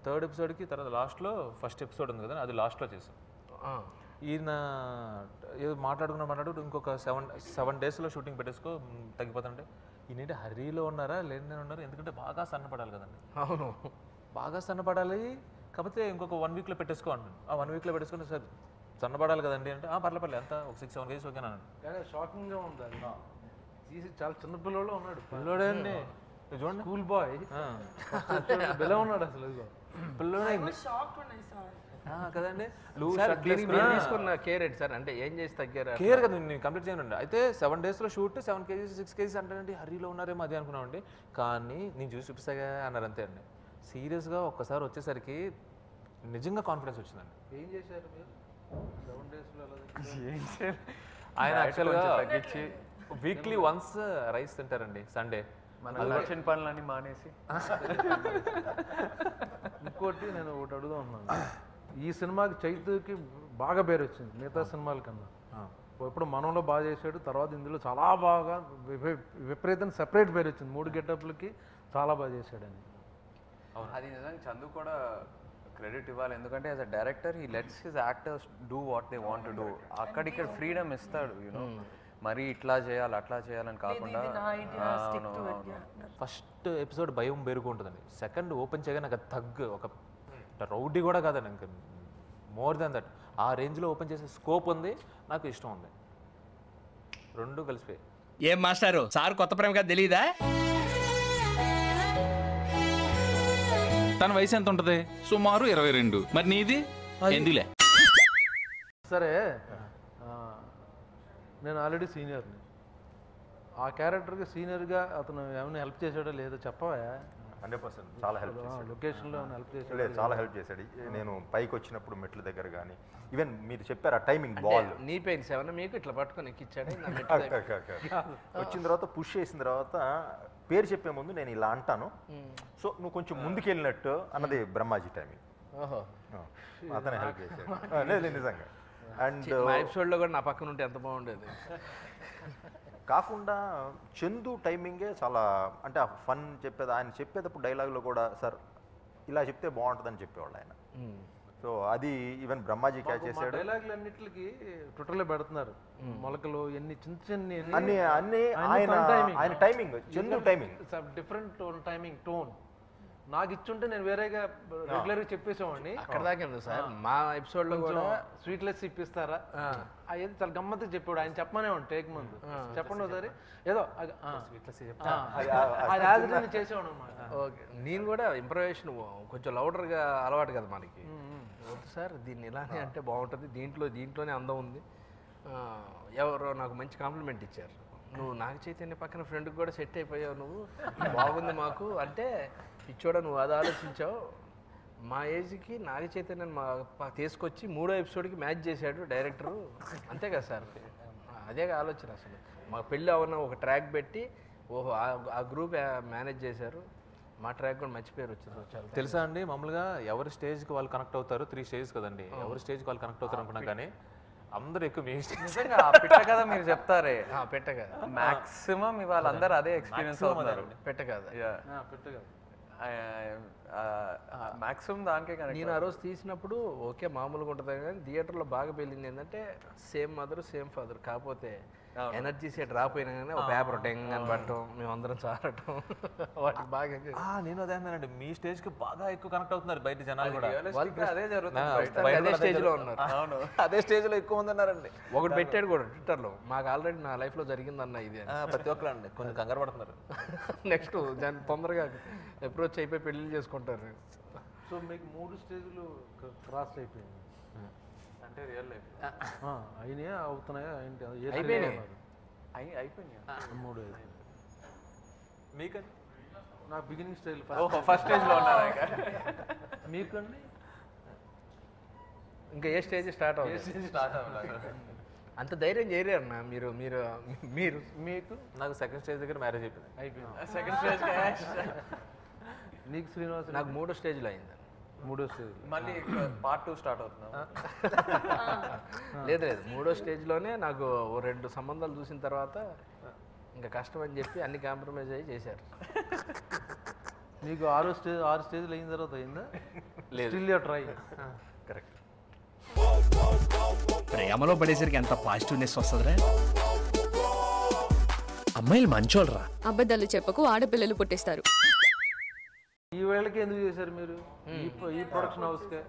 S6: 3rd ఎపిసోడ్కి తర్వాత లాస్ట్లో ఫస్ట్ ఎపిసోడ్ ఉంది కదా అది లాస్ట్లో చేసాం ఈయన ఏదో మాట్లాడుకుంటూ ఇంకొక 7 డేస్లో షూటింగ్ పెట్టేసుకో తగ్గిపోతుంటే ఈయనంటే హరీలో ఉన్నారా లేని ఉన్నారా ఎందుకంటే బాగా సన్నపడాలి కదండి
S1: అవును
S6: బాగా సన్నపడాలి కాకపోతే ఇంకొక 1 వీక్లో పెట్టేసుకో అంటాను ఆ 1 వీక్లో పెట్టేసుకుంటే సార్ సన్నపడాలి కదండి అంటే పర్లేదు ఎంత ఒక 6-7 కేజీస్ ఓకేనా
S2: కానీ షాకింగ్గా ఉంది అది తీసి చాలా చిన్న పిల్లలు ఉన్నాడు
S6: పిల్లోడే అండి చూడండి
S2: స్కూల్ బాయ్ బెలా ఉన్నాడు అసలు
S6: పిల్లోడే కదండి
S1: తీసుకున్న కేర్ ఏంటి సార్ అంటే ఏం చేసి తగ్గారు
S6: కేర్ కదా నేను కంప్లీట్ చేయనండి అయితే 7 డేస్లో షూట్ 7 కేజీస్ 6 కేజీస్ అంటారండి హరీలో ఉన్నారేమో అది అనుకున్నామండి కానీ నేను చూసి చూపిస్తాగా అన్నారు అంతే అండి సీరియస్గా ఒక్కసారి వచ్చేసరికి నిజంగా కాన్ఫిడెన్స్ వచ్చిందండి
S2: ఏం చేశారు మీరు 7 డేస్లో
S6: ఆయన యాక్చువల్గా తగ్గించి వీక్లీ వన్స్ రైస్ తింటారండి సండే
S9: మన వచ్చిన పనులన్నీ మానేసి
S2: ఇంకోటి నేను ఒకటి అడుగుదాం ఉన్నాను ఈ సినిమాకి చైతుకి బాగా పేరు వచ్చింది మిగతా సినిమాల కన్నా ఇప్పుడు మనంలో బాగా చేశాడు తర్వాత ఇందులో చాలా బాగా విపరీతంగా సెపరేట్ పేరు వచ్చింది 3 గెటప్లకి చాలా బాగా చేశాడని
S9: అది నిజంగా చందు కూడా క్రెడిట్ ఇవ్వాలి ఎందుకంటే as a director he let's his actors do what they want to do అక్కడిక్కడ ఫ్రీడమ్ ఇస్తాడు యూనో మరి ఇట్లా చేయాలి అట్లా చేయాలని కాకుండా
S6: ఫస్ట్ ఎపిసోడ్ భయం పెరుగుంటుందండి 2nd ఓపెన్ చేయగా నాకు తగ్గు ఒక రౌడీ కూడా కాదండి ఇంకా మోర్ దాన్ దట్ ఆ రేంజ్లో ఓపెన్ చేసే స్కోప్ ఉంది నాకు ఇష్టం ఉంది 2 కలిసిపోయి
S7: ఏం మాస్టారు సార్ కొత్త ప్రేమగా తెలియదా
S8: తన వయసు ఎంత ఉంటుంది సుమారు 22 మరి నీది ఎందులే
S2: సరే నేను ఆల్రెడీ సీనియర్ని ఆ క్యారెక్టర్కి సీనియర్గా అతను ఏమైనా హెల్ప్ చేశాడో లేదో చెప్పవా
S4: 100% చాలా హెల్ప్ చేశాడు
S2: లొకేషన్లో హెల్ప్ చేశాడు
S4: లేదు చాలా హెల్ప్ చేశాడు నేను పైకి వచ్చినప్పుడు మెట్ల దగ్గర కానీ ఈవెన్ మీరు చెప్పారు ఆ టైమింగ్ బాల్
S1: నీ పెయిన్స్ ఏమన్నా మీకు ఇట్లా పట్టుకొని ఎక్కిచ్చాడు
S4: వచ్చిన తర్వాత పుష్ చేసిన తర్వాత పేరు చెప్పే ముందు నేను ఇలా అంటాను సో నువ్వు కొంచెం ముందుకెళ్ళినట్టు అన్నది బ్రహ్మాజీ టైమింగ్ అతనే హెల్ప్ చేశాడు లేదు నిజంగా అండ్
S1: మా ఎపిసోడ్లో కూడా నా పక్కన ఉంటే ఎంత బాగుండేది
S4: కాకుండా చందు టైమింగే చాలా అంటే ఆ ఫన్ చెప్పేది ఆయన చెప్పేటప్పుడు డైలాగ్లో కూడా సార్ ఇలా చెప్తే బాగుంటుందని చెప్పేవాళ్ళు ఆయన సో అది ఈవెన్ బ్రహ్మాజీ క్యాచ్ చేశాడు
S2: డైలాగులు అన్నిటికి ట్విట్టర్లో పెడుతున్నారు మొలకలు ఎన్ని చిన్న చిన్న
S4: అన్ని అన్ని ఆయన timing Chandu timing
S2: different timing tone నాకు ఇచ్చుంటే నేను వేరేగా రెగ్యులర్గా చెప్పేసేవాడిని
S1: అక్కడ దాకా సార్ మా ఎపిసోడ్లో కూడా
S2: స్వీట్లెస్ ఇప్పిస్తారా అయ్యేది చాలా గమ్మత్తుగా చెప్పాడు ఆయన చెప్పమనే టేక్ ముందు చెప్పండి ఒకసారి ఏదో స్వీట్లెస్ చెప్తాను చేసేవాడు అనమాట
S1: ఓకే నేను కూడా ఇంప్రవేషన్ కొంచెం లౌడర్గా అలవాటు కదా మనకి వద్దు సార్ దీన్ని ఇలానే అంటే బాగుంటుంది దీంట్లోనే అందం ఉంది ఎవరో నాకు మంచి కాంప్లిమెంట్ ఇచ్చారు నువ్వు నాగ చైతన్య పక్కన ఫ్రెండ్కి కూడా సెట్ అయిపోయావు నువ్వు బాగుంది మాకు అంటే పిచ్చోడా నువ్వు అది ఆలోచించావు మా ఏజ్కి నాగ చైతన్య తీసుకొచ్చి 3వ ఎపిసోడ్కి మ్యాచ్ చేశాడు డైరెక్టరు అంతే కదా సార్ అదే ఆలోచన అసలు మా పెళ్ళి అవున ఒక ట్రాక్ పెట్టి ఓహో ఆ గ్రూప్ మేనేజ్ చేశారు మా ట్రాక్ కూడా మంచి పేరు వచ్చింది చాలా.
S6: తెలుసా అండి మామూలుగా ఎవరి స్టేజ్కి వాళ్ళు కనెక్ట్ అవుతారు 3 స్టేజ్ కదండి, ఎవరి స్టేజ్కి వాళ్ళు కనెక్ట్ అవుతారు అనుకున్నా కానీ అందరూ ఎక్కువ మీ
S9: నిజంగా ఆ పిట్ట కథ మీరు చెప్తారే
S1: పెట్ట కదా
S9: మాక్సిమం ఇవాళ అందరూ అదే ఎక్స్పీరియన్స్ అవుతున్నారు.
S1: పెట్ట కదా
S9: మాక్సిమం దానికే కనెక్ట్.
S1: నేను ఆ రోజు తీసినప్పుడు ఓకే మామూలుగా ఉంటుంది కానీ థియేటర్లో బాగా పెళ్ళింది ఏంటంటే సేమ్ మదర్ సేమ్ ఫాదర్, కాకపోతే ఎనర్జీ సెట్ రాపోయినా కానీ ఒక పేపర్ టెంగ్ అని పట్టడం మేమందరం చారటం వాటికి బాగా
S6: నేను అదే అన్నానండి, మీ స్టేజ్కి బాగా ఎక్కువ కనెక్ట్ అవుతున్నారు బయట జనాలు కూడా.
S9: అదే జరుగుతుంది.
S1: అదే స్టేజ్లో ఉన్నారు.
S6: అవును, అదే స్టేజ్లో ఎక్కువ మంది ఉన్నారండి.
S1: ఒకటి పెట్టాడు కూడా ట్విట్టర్లో, మాకు ఆల్రెడీ నా లైఫ్లో జరిగిందన్న ఇది అని.
S6: ప్రతి ఒక్కరు అండి కొంచెం కంగారు పడుతున్నారు.
S1: నెక్స్ట్ దాన్ని తొందరగా అప్రోచ్ అయిపోయి పెళ్ళిళ్ళు చేసుకుంటారు.
S2: సో మీకు 3 స్టేజ్లు క్రాస్ అయిపోయింది
S9: అంటే రియల్ లైఫ్
S2: అయినాయా అవుతున్నాయా ఏంటి?
S1: అయిపోయినాయి.
S9: అయిపోయినాయి
S2: 3.
S9: మీకండి?
S2: నా బిగినింగ్ స్టైల్
S9: ఫస్ట్ స్టేజ్లో ఉన్నారా?
S2: మీకండి
S1: ఇంకా ఏ స్టేజ్ స్టార్ట్ అవుతుంది?
S9: స్టార్ట్ అవ్వాలి.
S1: అంత ధైర్యం చేయలేరు అన్న మీరు. మీరు మీరు
S2: మీకు
S6: నాకు సెకండ్ స్టేజ్ దగ్గర మ్యారేజ్ అయిపోయింది.
S2: అయిపోయింది.
S9: సెకండ్ స్టేజ్
S2: నీకు శ్రీనివాస్
S1: నాకు 3వ స్టేజ్లో అయింది.
S2: 3వ స్టేజ్
S9: మళ్ళీ పార్ట్ 2 స్టార్ట్ అవుతుందా?
S1: లేదు లేదు 3వ స్టేజ్లోనే నాకు 2 సంబంధాలు చూసిన తర్వాత ఇంకా కష్టం అని చెప్పి అన్ని కాంప్రమైజ్ అయ్యి చేశారు.
S2: నీకు 6 స్టేజ్లు అయిన తర్వాత అయిందా? Still you try.
S6: కరెక్ట్.
S7: ప్రేమలో పడేసరికి ఎంత పాజిటివ్నెస్ వస్తుందిరా. అమ్మాయిలు మంచోళ్ళరా.
S11: అబద్ధాలు చెప్పకు, ఆడపిల్లలు పుట్టిస్తారు.
S2: ఈ వేళకి ఎందుకు చేశారు మీరు ఈ ప్రొడక్షన్ హౌస్కే?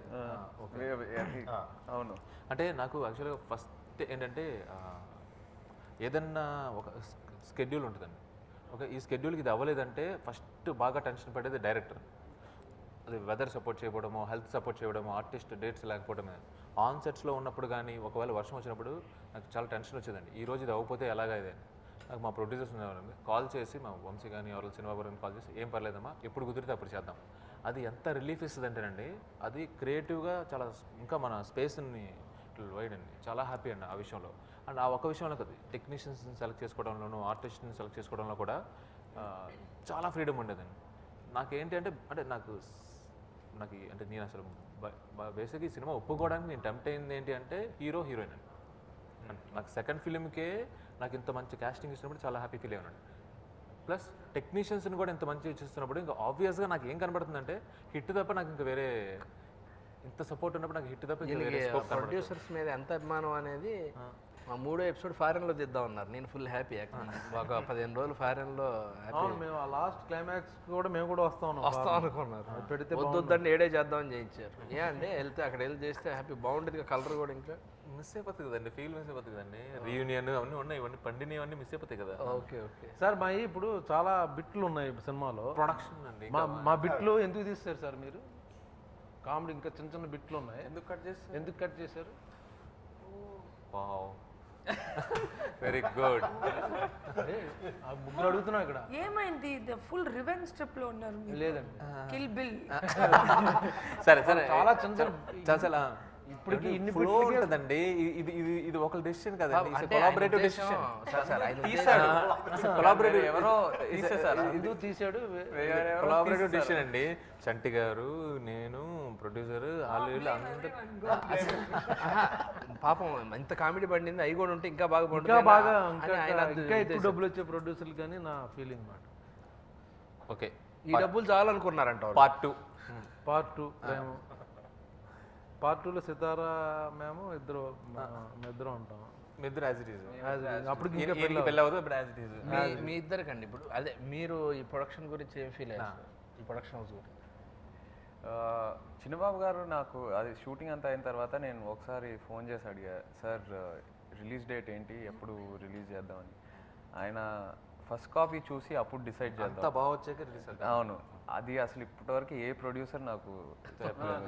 S9: అవును,
S6: అంటే నాకు యాక్చువల్గా ఫస్ట్ ఏంటంటే ఏదన్నా ఒక స్కెడ్యూల్ ఉంటుందండి. ఓకే, ఈ స్కెడ్యూల్కి ఇది అవ్వలేదంటే ఫస్ట్ బాగా టెన్షన్ పడేది డైరెక్టర్. అది వెదర్ సపోర్ట్ చేయడమో, హెల్త్ సపోర్ట్ చేయడమో, ఆర్టిస్ట్ డేట్స్ లేకపోవడమే. ఆన్ సెట్స్లో ఉన్నప్పుడు కానీ ఒకవేళ వర్షం వచ్చినప్పుడు నాకు చాలా టెన్షన్ వచ్చేదండి. ఈ రోజు ఇది అవ్వకపోతే ఎలాగా ఇదే. నాకు మా ప్రొడ్యూసర్స్ ఉన్నారండి, కాల్ చేసి మా వంశీ కానీ ఎవరు సినిమా గారిని కాల్ చేసి ఏం పర్లేదమ్మా ఎప్పుడు కుదిరితే అప్పుడు చేద్దాం. అది ఎంత రిలీఫ్ ఇస్తుంది అంటేనండి, అది క్రియేటివ్గా చాలా ఇంకా మన స్పేస్ని వైడ్ అండి. చాలా హ్యాపీ అండి ఆ విషయంలో. అండ్ ఆ ఒక విషయంలో కదా టెక్నీషియన్స్ని సెలెక్ట్ చేసుకోవడంలోనూ ఆర్టిస్ట్ని సెలెక్ట్ చేసుకోవడంలో కూడా చాలా ఫ్రీడమ్ ఉండేదండి. నాకేంటి అంటే నాకు అంటే నేను అసలు బేసిక్గా ఈ సినిమా ఒప్పుకోవడానికి నేను టెంప్ట్ అయింది ఏంటి అంటే హీరో హీరోయిన్ అండి. నాకు సెకండ్ ఫిలింకే నాకు ఇంత మంచి కాస్టింగ్ ఇచ్చినప్పుడు చాలా హ్యాపీ ఫీల్ అయ్యాను. ప్లస్ టెక్నీషియన్స్ని కూడా ఇంత మంచిగా ఇచ్చిస్తున్నప్పుడు ఇంకా ఆబ్వియస్గా నాకు ఏం కనబడుతుందంటే హిట్ తప్ప నాకు ఇంకా వేరే ఇంత సపోర్ట్ ఉన్నప్పుడు నాకు హిట్ తప్ప
S1: ప్రొడ్యూసర్స్ మీద ఎంత అభిమానం అనేది మా 3వ ఎపిసోడ్ ఫారెన్లో తీద్దాం ఉన్నారు. నేను ఫుల్ హ్యాపీ. ఒక 15 రోజులు ఫారెన్లో
S2: మేము ఆ లాస్ట్ క్లైమాక్స్ కూడా మేము కూడా వస్తాం
S1: అనుకున్నారు. పెడితే వద్దండి ఏడే చేద్దామని చేయించారు. ఏ అంటే వెళ్తే అక్కడ వెళ్ళి చేస్తే హ్యాపీ బాగుంటుంది. కలర్ కూడా ఇంకా
S6: మిస్ అయిపోతుంది కదండి, ఫీల్ మిస్ అయిపోతుంది కదండి. రీయూనియన్ అవన్నీ ఉన్నాయి, ఇవన్నీ పండినవి అవన్నీ మిస్ అయిపోతాయి కదా.
S1: ఓకే ఓకే
S2: సార్ మా ఇప్పుడు చాలా బిట్లు ఉన్నాయి సినిమాలో.
S6: ప్రొడక్షన్ అండి.
S2: మా బిట్లు ఎందుకు తీస్తారు సార్ మీరు? కామెడీ ఇంకా చిన్న చిన్న బిట్లు ఉన్నాయి, ఎందుకు కట్ చేశారు?
S6: Very good.
S2: ముగ్గురు అడుగుతున్నా ఇక్కడ
S5: ఏమైంది? ఫుల్ రివెంజ్ స్ట్రిప్ లో ఉన్నారు.
S2: లేదండి,
S5: కిల్ బిల్.
S6: సరే సరే
S2: చాలా చిన్న
S6: చాలా ఇప్పటికి ఇన్ని ఫ్లో ఉంటుందండి. ఇది ఇది ఇది ఒక డెసిషన్ కదండి, కొలాబరేటివ్ డెసిషన్. కొలాబరేటివ్ ఎవరో
S2: ఎందుకు తీసాడు?
S6: కొలాబరేటివ్ డెసిషన్ అండి. చంటి గారు, నేను, ప్రొడ్యూసర్, వాళ్ళు అందరూ
S1: పాపం ఇంత కామెడీ పండింది. అవి కూడా ఉంటే ఇంకా బాగా
S2: ఇంకా ఎక్కువ డబ్బులు వచ్చే ప్రొడ్యూసర్లు కానీ నా ఫీలింగ్ మాట.
S6: ఓకే,
S1: ఈ డబ్బులు చాలనుకున్నారంట.
S6: పార్ట్ 2
S2: పార్ట్ 2లో సితారా మేము ఇద్దరం ఉంటాం.
S6: మీ ఇద్దరు యాజ్ ఇట్ ఈజ్.
S2: అప్పుడు
S6: పెళ్ళి అవ్వదు. ఇప్పుడు యాజ్ ఇట్ ఈజ్
S1: మీ ఇద్దరికండి. ఇప్పుడు అదే మీరు ఈ ప్రొడక్షన్ గురించి ఏం ఫీల్ అయ్యారు? ఈ ప్రొడక్షన్ హౌస్ గురించి
S9: చిన్నబాబు గారు నాకు అది షూటింగ్ అంతా అయిన తర్వాత నేను ఒకసారి ఫోన్ చేసి అడిగా, సార్ రిలీజ్ డేట్ ఏంటి, ఎప్పుడు రిలీజ్ చేద్దామని. ఆయన ఫస్ట్ కాపీ చూసి అప్పుడు డిసైడ్ చేద్దాం.
S6: అంత బాగా వచ్చాక రిలీజ్.
S9: అవును, అది అసలు ఇప్పటివరకు ఏ ప్రొడ్యూసర్ నాకు చెప్పలేదు.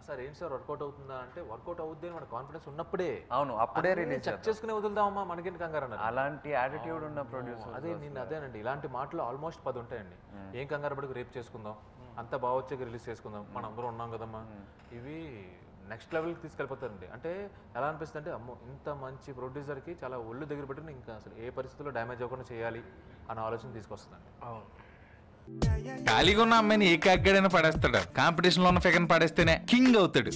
S6: సార్ ఏంటి సార్ వర్కౌట్ అవుతుందా అంటే వర్కౌట్ అవుద్ది అని మన కాన్ఫిడెన్స్ ఉన్నప్పుడే.
S9: అవును, అప్పుడే రిలీజ్
S6: చెక్ చేసుకునే వదులుదామా, మనకేంటి కంగారు అన్నారు.
S9: అలాంటి యాటిట్యూడ్ ఉన్న ప్రొడ్యూసర్.
S6: అదేనండి, ఇలాంటి మాటలు ఆల్మోస్ట్ 10 ఉంటాయండి. ఏం కంగారు పడికి రేపు చేసుకుందాం, అంత బాగా వచ్చాక రిలీజ్ చేసుకుందాం, మనం అందరూ ఉన్నాం కదమ్మా. ఇవి నెక్స్ట్ లెవెల్కి తీసుకెళ్ళిపోతారండి. అంటే ఎలా అనిపిస్తుంది అంటే అమ్మో ఇంత మంచి ప్రొడ్యూసర్కి చాలా ఒళ్ళు దగ్గర పెట్టుకుని ఇంకా అసలు ఏ పరిస్థితుల్లో డ్యామేజ్ అవ్వకుండా చేయాలి అన్న ఆలోచన తీసుకొస్తుందండి.
S1: అవును.
S8: ఖాళీగా ఉన్న అమ్మాయిని ఏ కాగ్గాడైనా పడేస్తాడు. కాంపిటీషన్లో ఉన్న ఫిగర్ని పడేస్తేనే కింగ్ అవుతాడు.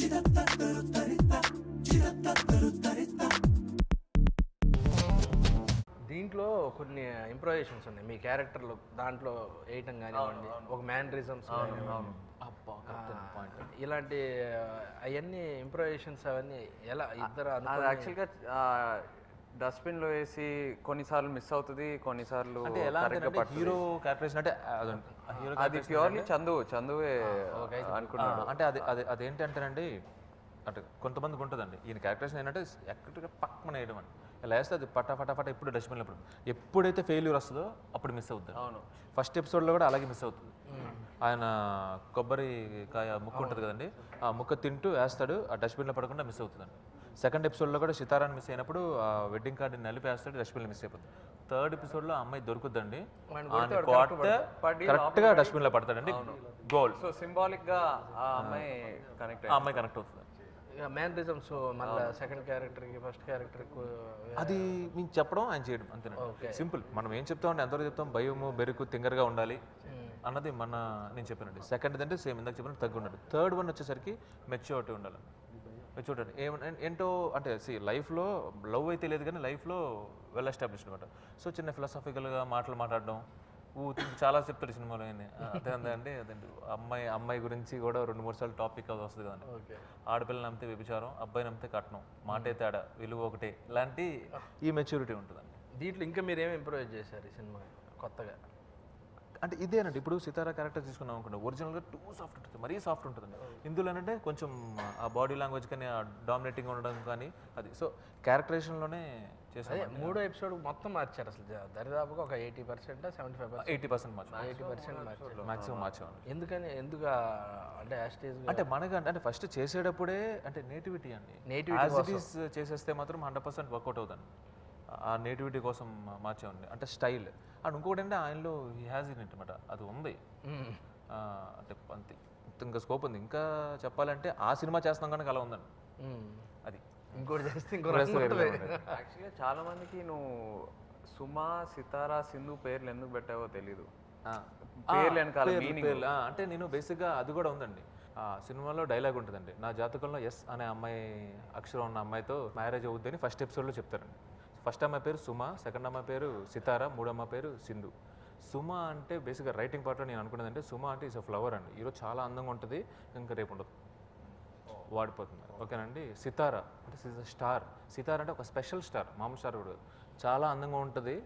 S1: దీంట్లో కొన్ని ఇంప్రొవైజేషన్స్ ఉన్నాయి మీ క్యారెక్టర్లు దాంట్లో వేయటం కానివ్వండి, ఒక మ్యానరిజమ్స్ ఇలాంటి అవన్నీ ఇంప్రొవైజేషన్స్ అవన్నీ ఎలా ఇద్దరు
S9: అది యాక్చువల్గా డస్ట్బిన్లో వేసి కొన్నిసార్లు మిస్ అవుతుంది, కొన్నిసార్లు
S6: అంటే ఎలా అంటే హీరో క్యారెక్టరేషన్ అంటే హీరో
S9: అది ప్యూర్లీ చందువే అనుకున్నాను.
S6: అంటే అదేంటంటేనండి, అంటే కొంతమందికి ఉంటుందండి ఈయన క్యారెక్టరేషన్ ఏంటంటే ఎక్కడికి పక్కన వేయడం అని ఇలా వేస్తే అది ఫటాఫట ఎప్పుడు డస్ట్బిన్లో పడుతుంది. ఎప్పుడైతే ఫెయిల్యూర్ వస్తుందో అప్పుడు మిస్ అవుతుంది.
S9: అవును,
S6: ఫస్ట్ ఎపిసోడ్లో కూడా అలాగే మిస్ అవుతుంది. ఆయన కొబ్బరికాయ ముక్క ఉంటుంది కదండి, ఆ ముక్క తింటూ వేస్తాడు, ఆ డస్ట్బిన్లో పడకుండా మిస్ అవుతుందండి. సెకండ్ ఎపిసోడ్లో కూడా సితారాన్ని మిస్ అయినప్పుడు ఆ వెడ్డింగ్ కార్డుని నలిపి వేస్తాడు, డస్ట్బిన్లో మిస్ అయిపోతుంది. థర్డ్ ఎపిసోడ్లో అమ్మాయి దొరుకుద్దండి, కరెక్ట్గా డస్ట్బిన్లో పడతాడండి, గోల్.
S9: సో సింబాలిక్గా ఆ అమ్మాయి
S6: కనెక్ట్ అవుతుంది.
S1: మ్యానరిజమ్స్ మళ్ళీ సెకండ్ క్యారెక్టర్కి ఫస్ట్ క్యారెక్టర్కి
S6: అది మేము చెప్పడం ఆయన చేయడం అంతేనండి. సింపుల్. మనం ఏం చెప్తామంటే ఎంతవరకు చెప్తాం, భయము బెరుకు తింగరగా ఉండాలి అన్నది నేను చెప్పానండి. సెకండ్ అంటే సేమ్ ఇందాక చెప్పిన తగ్గి ఉండాలి. థర్డ్ వన్ వచ్చేసరికి మెచ్యూరిటీ ఉండాలి. మెచ్యూరిటీ ఏంటో అంటే లైఫ్లో లవ్ అయితే లేదు కానీ లైఫ్లో వెల్ ఎస్టాబ్లిష్డ్ అనమాట. సో చిన్న ఫిలాసఫికల్గా మాట్లాడడం చాలా చెప్తాడు సినిమాలో. అదేంటే అమ్మాయి గురించి కూడా 2-3 సార్లు టాపిక్ అది వస్తుంది కదండి. ఆడపిల్లని నమ్మితే వ్యభిచారం, అబ్బాయి నమ్మితే కట్నం, మాటే తేడా, విలువ ఒకటే, ఇలాంటి ఈ మెచ్యూరిటీ ఉంటుందండి.
S1: దీంట్లో ఇంకా మీరు ఏమి ఇంప్రూవ్ చేశారు ఈ సినిమా కొత్తగా?
S6: అంటే ఇదేనండి, ఇప్పుడు సితారా క్యారెక్టర్ తీసుకున్నాం అనుకోండి, ఒరిజినల్గా టూ సాఫ్ట్ ఉంటుంది, మరీ సాఫ్ట్ ఉంటుందండి. ఇందులో ఏంటంటే కొంచెం ఆ బాడీ లాంగ్వేజ్ కానీ ఆ డామినేటింగ్ ఉండడం కానీ అది. సో క్యారెక్టరేషన్లోనే చేసాం.
S1: మూడో ఎపిసోడ్ మొత్తం మార్చారు అసలు, దరిదాపుగా ఒక 80%, 75%,
S6: 80% మార్చాం,
S1: 80% మార్చారు,
S6: మాక్సిమం మార్చాం.
S1: ఎందుకు అంటే
S6: అంటే మనకంటే అంటే ఫస్ట్ చేసేటప్పుడే అంటే నేటివిటీ అండి, చేసేస్తే మాత్రం 100% వర్కౌట్ అవుతుంది. ఆ నేటివిటీ కోసం మార్చామండి, అంటే స్టైల్. అండ్ ఇంకోటి అంటే ఆయనలో హీ హ్యాజ్ ఇన్ ఇట్ అనమాట, అది ఉంది. అంటే అంతే, ఇంకా స్కోప్ ఉంది. ఇంకా చెప్పాలంటే ఆ సినిమా చేస్తున్నాం కనుక అలా ఉందండి. అది
S1: ఇంకోటి చేస్తే
S9: యాక్చువల్గా చాలా మందికి నువ్వు సుమా, సితారా, సింధు పేర్లు ఎందుకు పెట్టావో తెలీదు.
S6: అంటే నేను బేసిక్గా అది కూడా ఉందండి. ఆ సినిమాలో డైలాగ్ ఉంటుందండి, నా జాతకంలో ఎస్ అనే అమ్మాయి అక్షరం ఉన్న అమ్మాయితో మ్యారేజ్ అవుద్దని ఫస్ట్ ఎపిసోడ్లో చెప్తారండి. ఫస్ట్ అమ్మాయి పేరు సుమ, సెకండ్ అమ్మాయి పేరు సితారా, మూడో అమ్మాయి పేరు సింధు. సుమ అంటే బేసిక్గా రైటింగ్ పార్ట్లో నేను అనుకున్నదంటే సుమ అంటే ఇస్ అ ఫ్లవర్ అండి, ఈరోజు చాలా అందంగా ఉంటుంది, ఇంకా రేపు ఉండదు, వాడిపోతుంది. ఓకేనండి. సితారా అంటే స్టార్. సితారా అంటే ఒక స్పెషల్ స్టార్, మామూలు స్టార్ కూడా చాలా అందంగా ఉంటుంది,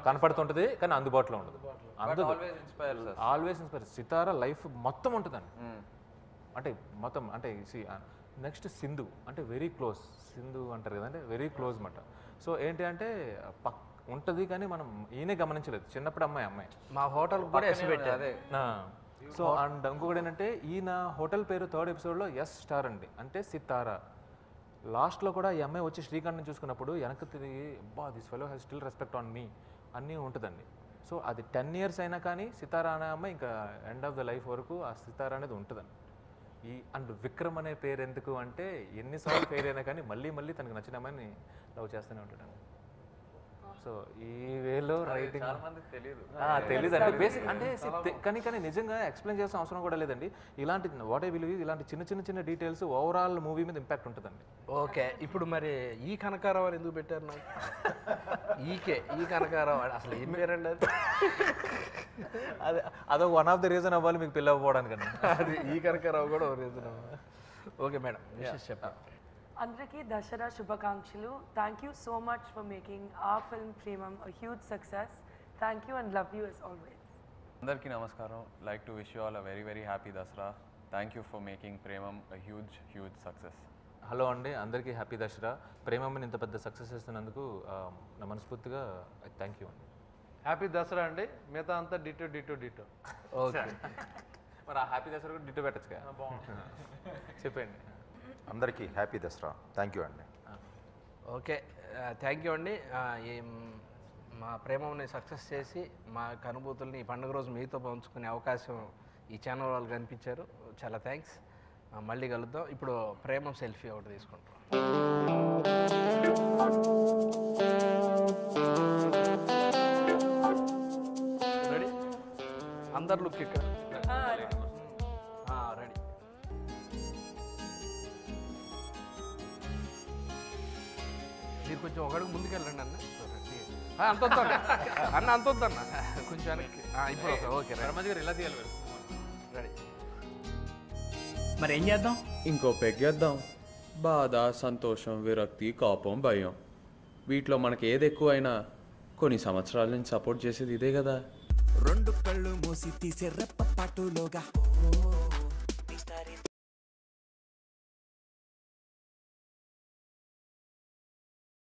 S6: కనపడుతుంటుంది, కానీ అందుబాటులో ఉండదు. Always inspire. సితారా లైఫ్ మొత్తం ఉంటుందండి, అంటే మొత్తం. అంటే నెక్స్ట్ సింధు అంటే వెరీ క్లోజ్. సింధు అంటారు కదంటే వెరీ క్లోజ్ అన్నమాట. సో ఏంటి అంటే ఉంటుంది కానీ మనం ఈయనే గమనించలేదు చిన్నప్పుడు. అమ్మాయి
S1: మా హోటల్ కూడా
S6: అదే. సో అండ్ ఇంకొకటి ఏంటంటే ఈయన హోటల్ పేరు థర్డ్ ఎపిసోడ్లో ఎస్ స్టార్ అండి, అంటే సితారా. లాస్ట్లో కూడా ఈ అమ్మాయి వచ్చి శ్రీకాంత్ని చూసుకున్నప్పుడు వెనక్కి తిరిగి this fellow has still respect on me అన్నీ ఉంటుందండి. సో అది 10 years అయినా కానీ సితారా అనే అమ్మాయి ఇంకా ఎండ్ ఆఫ్ ద లైఫ్ వరకు ఆ సితారా అనేది ఉంటుందండి. అండ్ విక్రమ్ అనే పేరు ఎందుకు అంటే ఎన్నిసార్లు ఫెయిల్ అయినా కానీ మళ్ళీ తనకు నచ్చిన అమ్మాయిని లవ్ చేస్తూనే ఉంటాడు. సో ఈ వేలో రైటింగ్ తెలీదు అంటే బేసిక్ అంటే కానీ నిజంగా ఎక్స్ప్లెయిన్ చేసిన అవసరం కూడా లేదండి. ఇలాంటి వాట్ ఐ బిలీవ్ ఇలాంటి చిన్న డీటెయిల్స్ ఓవరాల్ మూవీ మీద ఇంపాక్ట్ ఉంటుందండి.
S1: ఓకే, ఇప్పుడు మరి ఈ కనకారావు అని ఎందుకు పెట్టారు నాకు? ఈ కనకారావు అసలు ఏం పేరండి అది?
S6: అదొక వన్ ఆఫ్ ద రీజన్ అవ్వాలి మీకు పెళ్ళి అవ్వడానికి.
S1: అది ఈ కనకారావు కూడా ఒక రీజన్ అవ్వాలి. ఓకే మేడం, విషెస్ చెప్పండి.
S5: అందరికీ దసరా శుభాకాంక్షలు. Thank you so much for making our film Premam a huge success. Thank you and love you as always.
S9: అందరికీ నమస్కారం. Like to wish you all a very happy Dasara. Thank you for making Premam a huge success.
S6: Hello అండి, అందరికీ happy Dasara. ప్రేమమ్మని ఇంత పెద్ద success చేస్తున్నందుకు నా మనస్ఫూర్తిగా thank you అండి.
S2: హ్యాపీ దసరా అండి. మిగతా అంతా డిటో.
S6: ఓకే, మరి ఆ హ్యాపీ దసరా కూడా డిటో పెట్టచ్చు కదా. చెప్పండి.
S4: అందరికీ హ్యాపీ దసరా. థ్యాంక్ యూ అండి.
S1: ఓకే, థ్యాంక్ యూ అండి. మా ప్రేమని సక్సెస్ చేసి మా అనుభూతుల్ని ఈ పండుగ రోజు మీతో పంచుకునే అవకాశం ఈ ఛానల్ వాళ్ళు కనిపించారు. చాలా థ్యాంక్స్. మళ్ళీ కలుద్దాం. ఇప్పుడు ప్రేమం సెల్ఫీ ఒకటి తీసుకుంటాం. అందరు లుక్ ఇక్కడ రెడీ. మీరు కొంచెం ఒకడుగు ముందుకెళ్ళండి అన్న. అంత వద్దన్న అన్న, అంత వద్దన్న, కొంచెం వెనక్కి. ఇప్పుడు ఓకే
S6: రమజ్ గారు ఇలా తీయాలి.
S1: రెడీ.
S7: మరి ఏం చేద్దాం?
S3: ఇంకో పెగ్గేద్దాం. బాధ, సంతోషం, విరక్తి, కోపం, భయం, వీటిలో మనకి ఏది ఎక్కువైనా కొన్ని సంవత్సరాల నుంచి సపోర్ట్ చేసేది ఇదే కదా.
S10: రెండు కళ్ళు మూసి తీసే రెప్ప పాటులోగా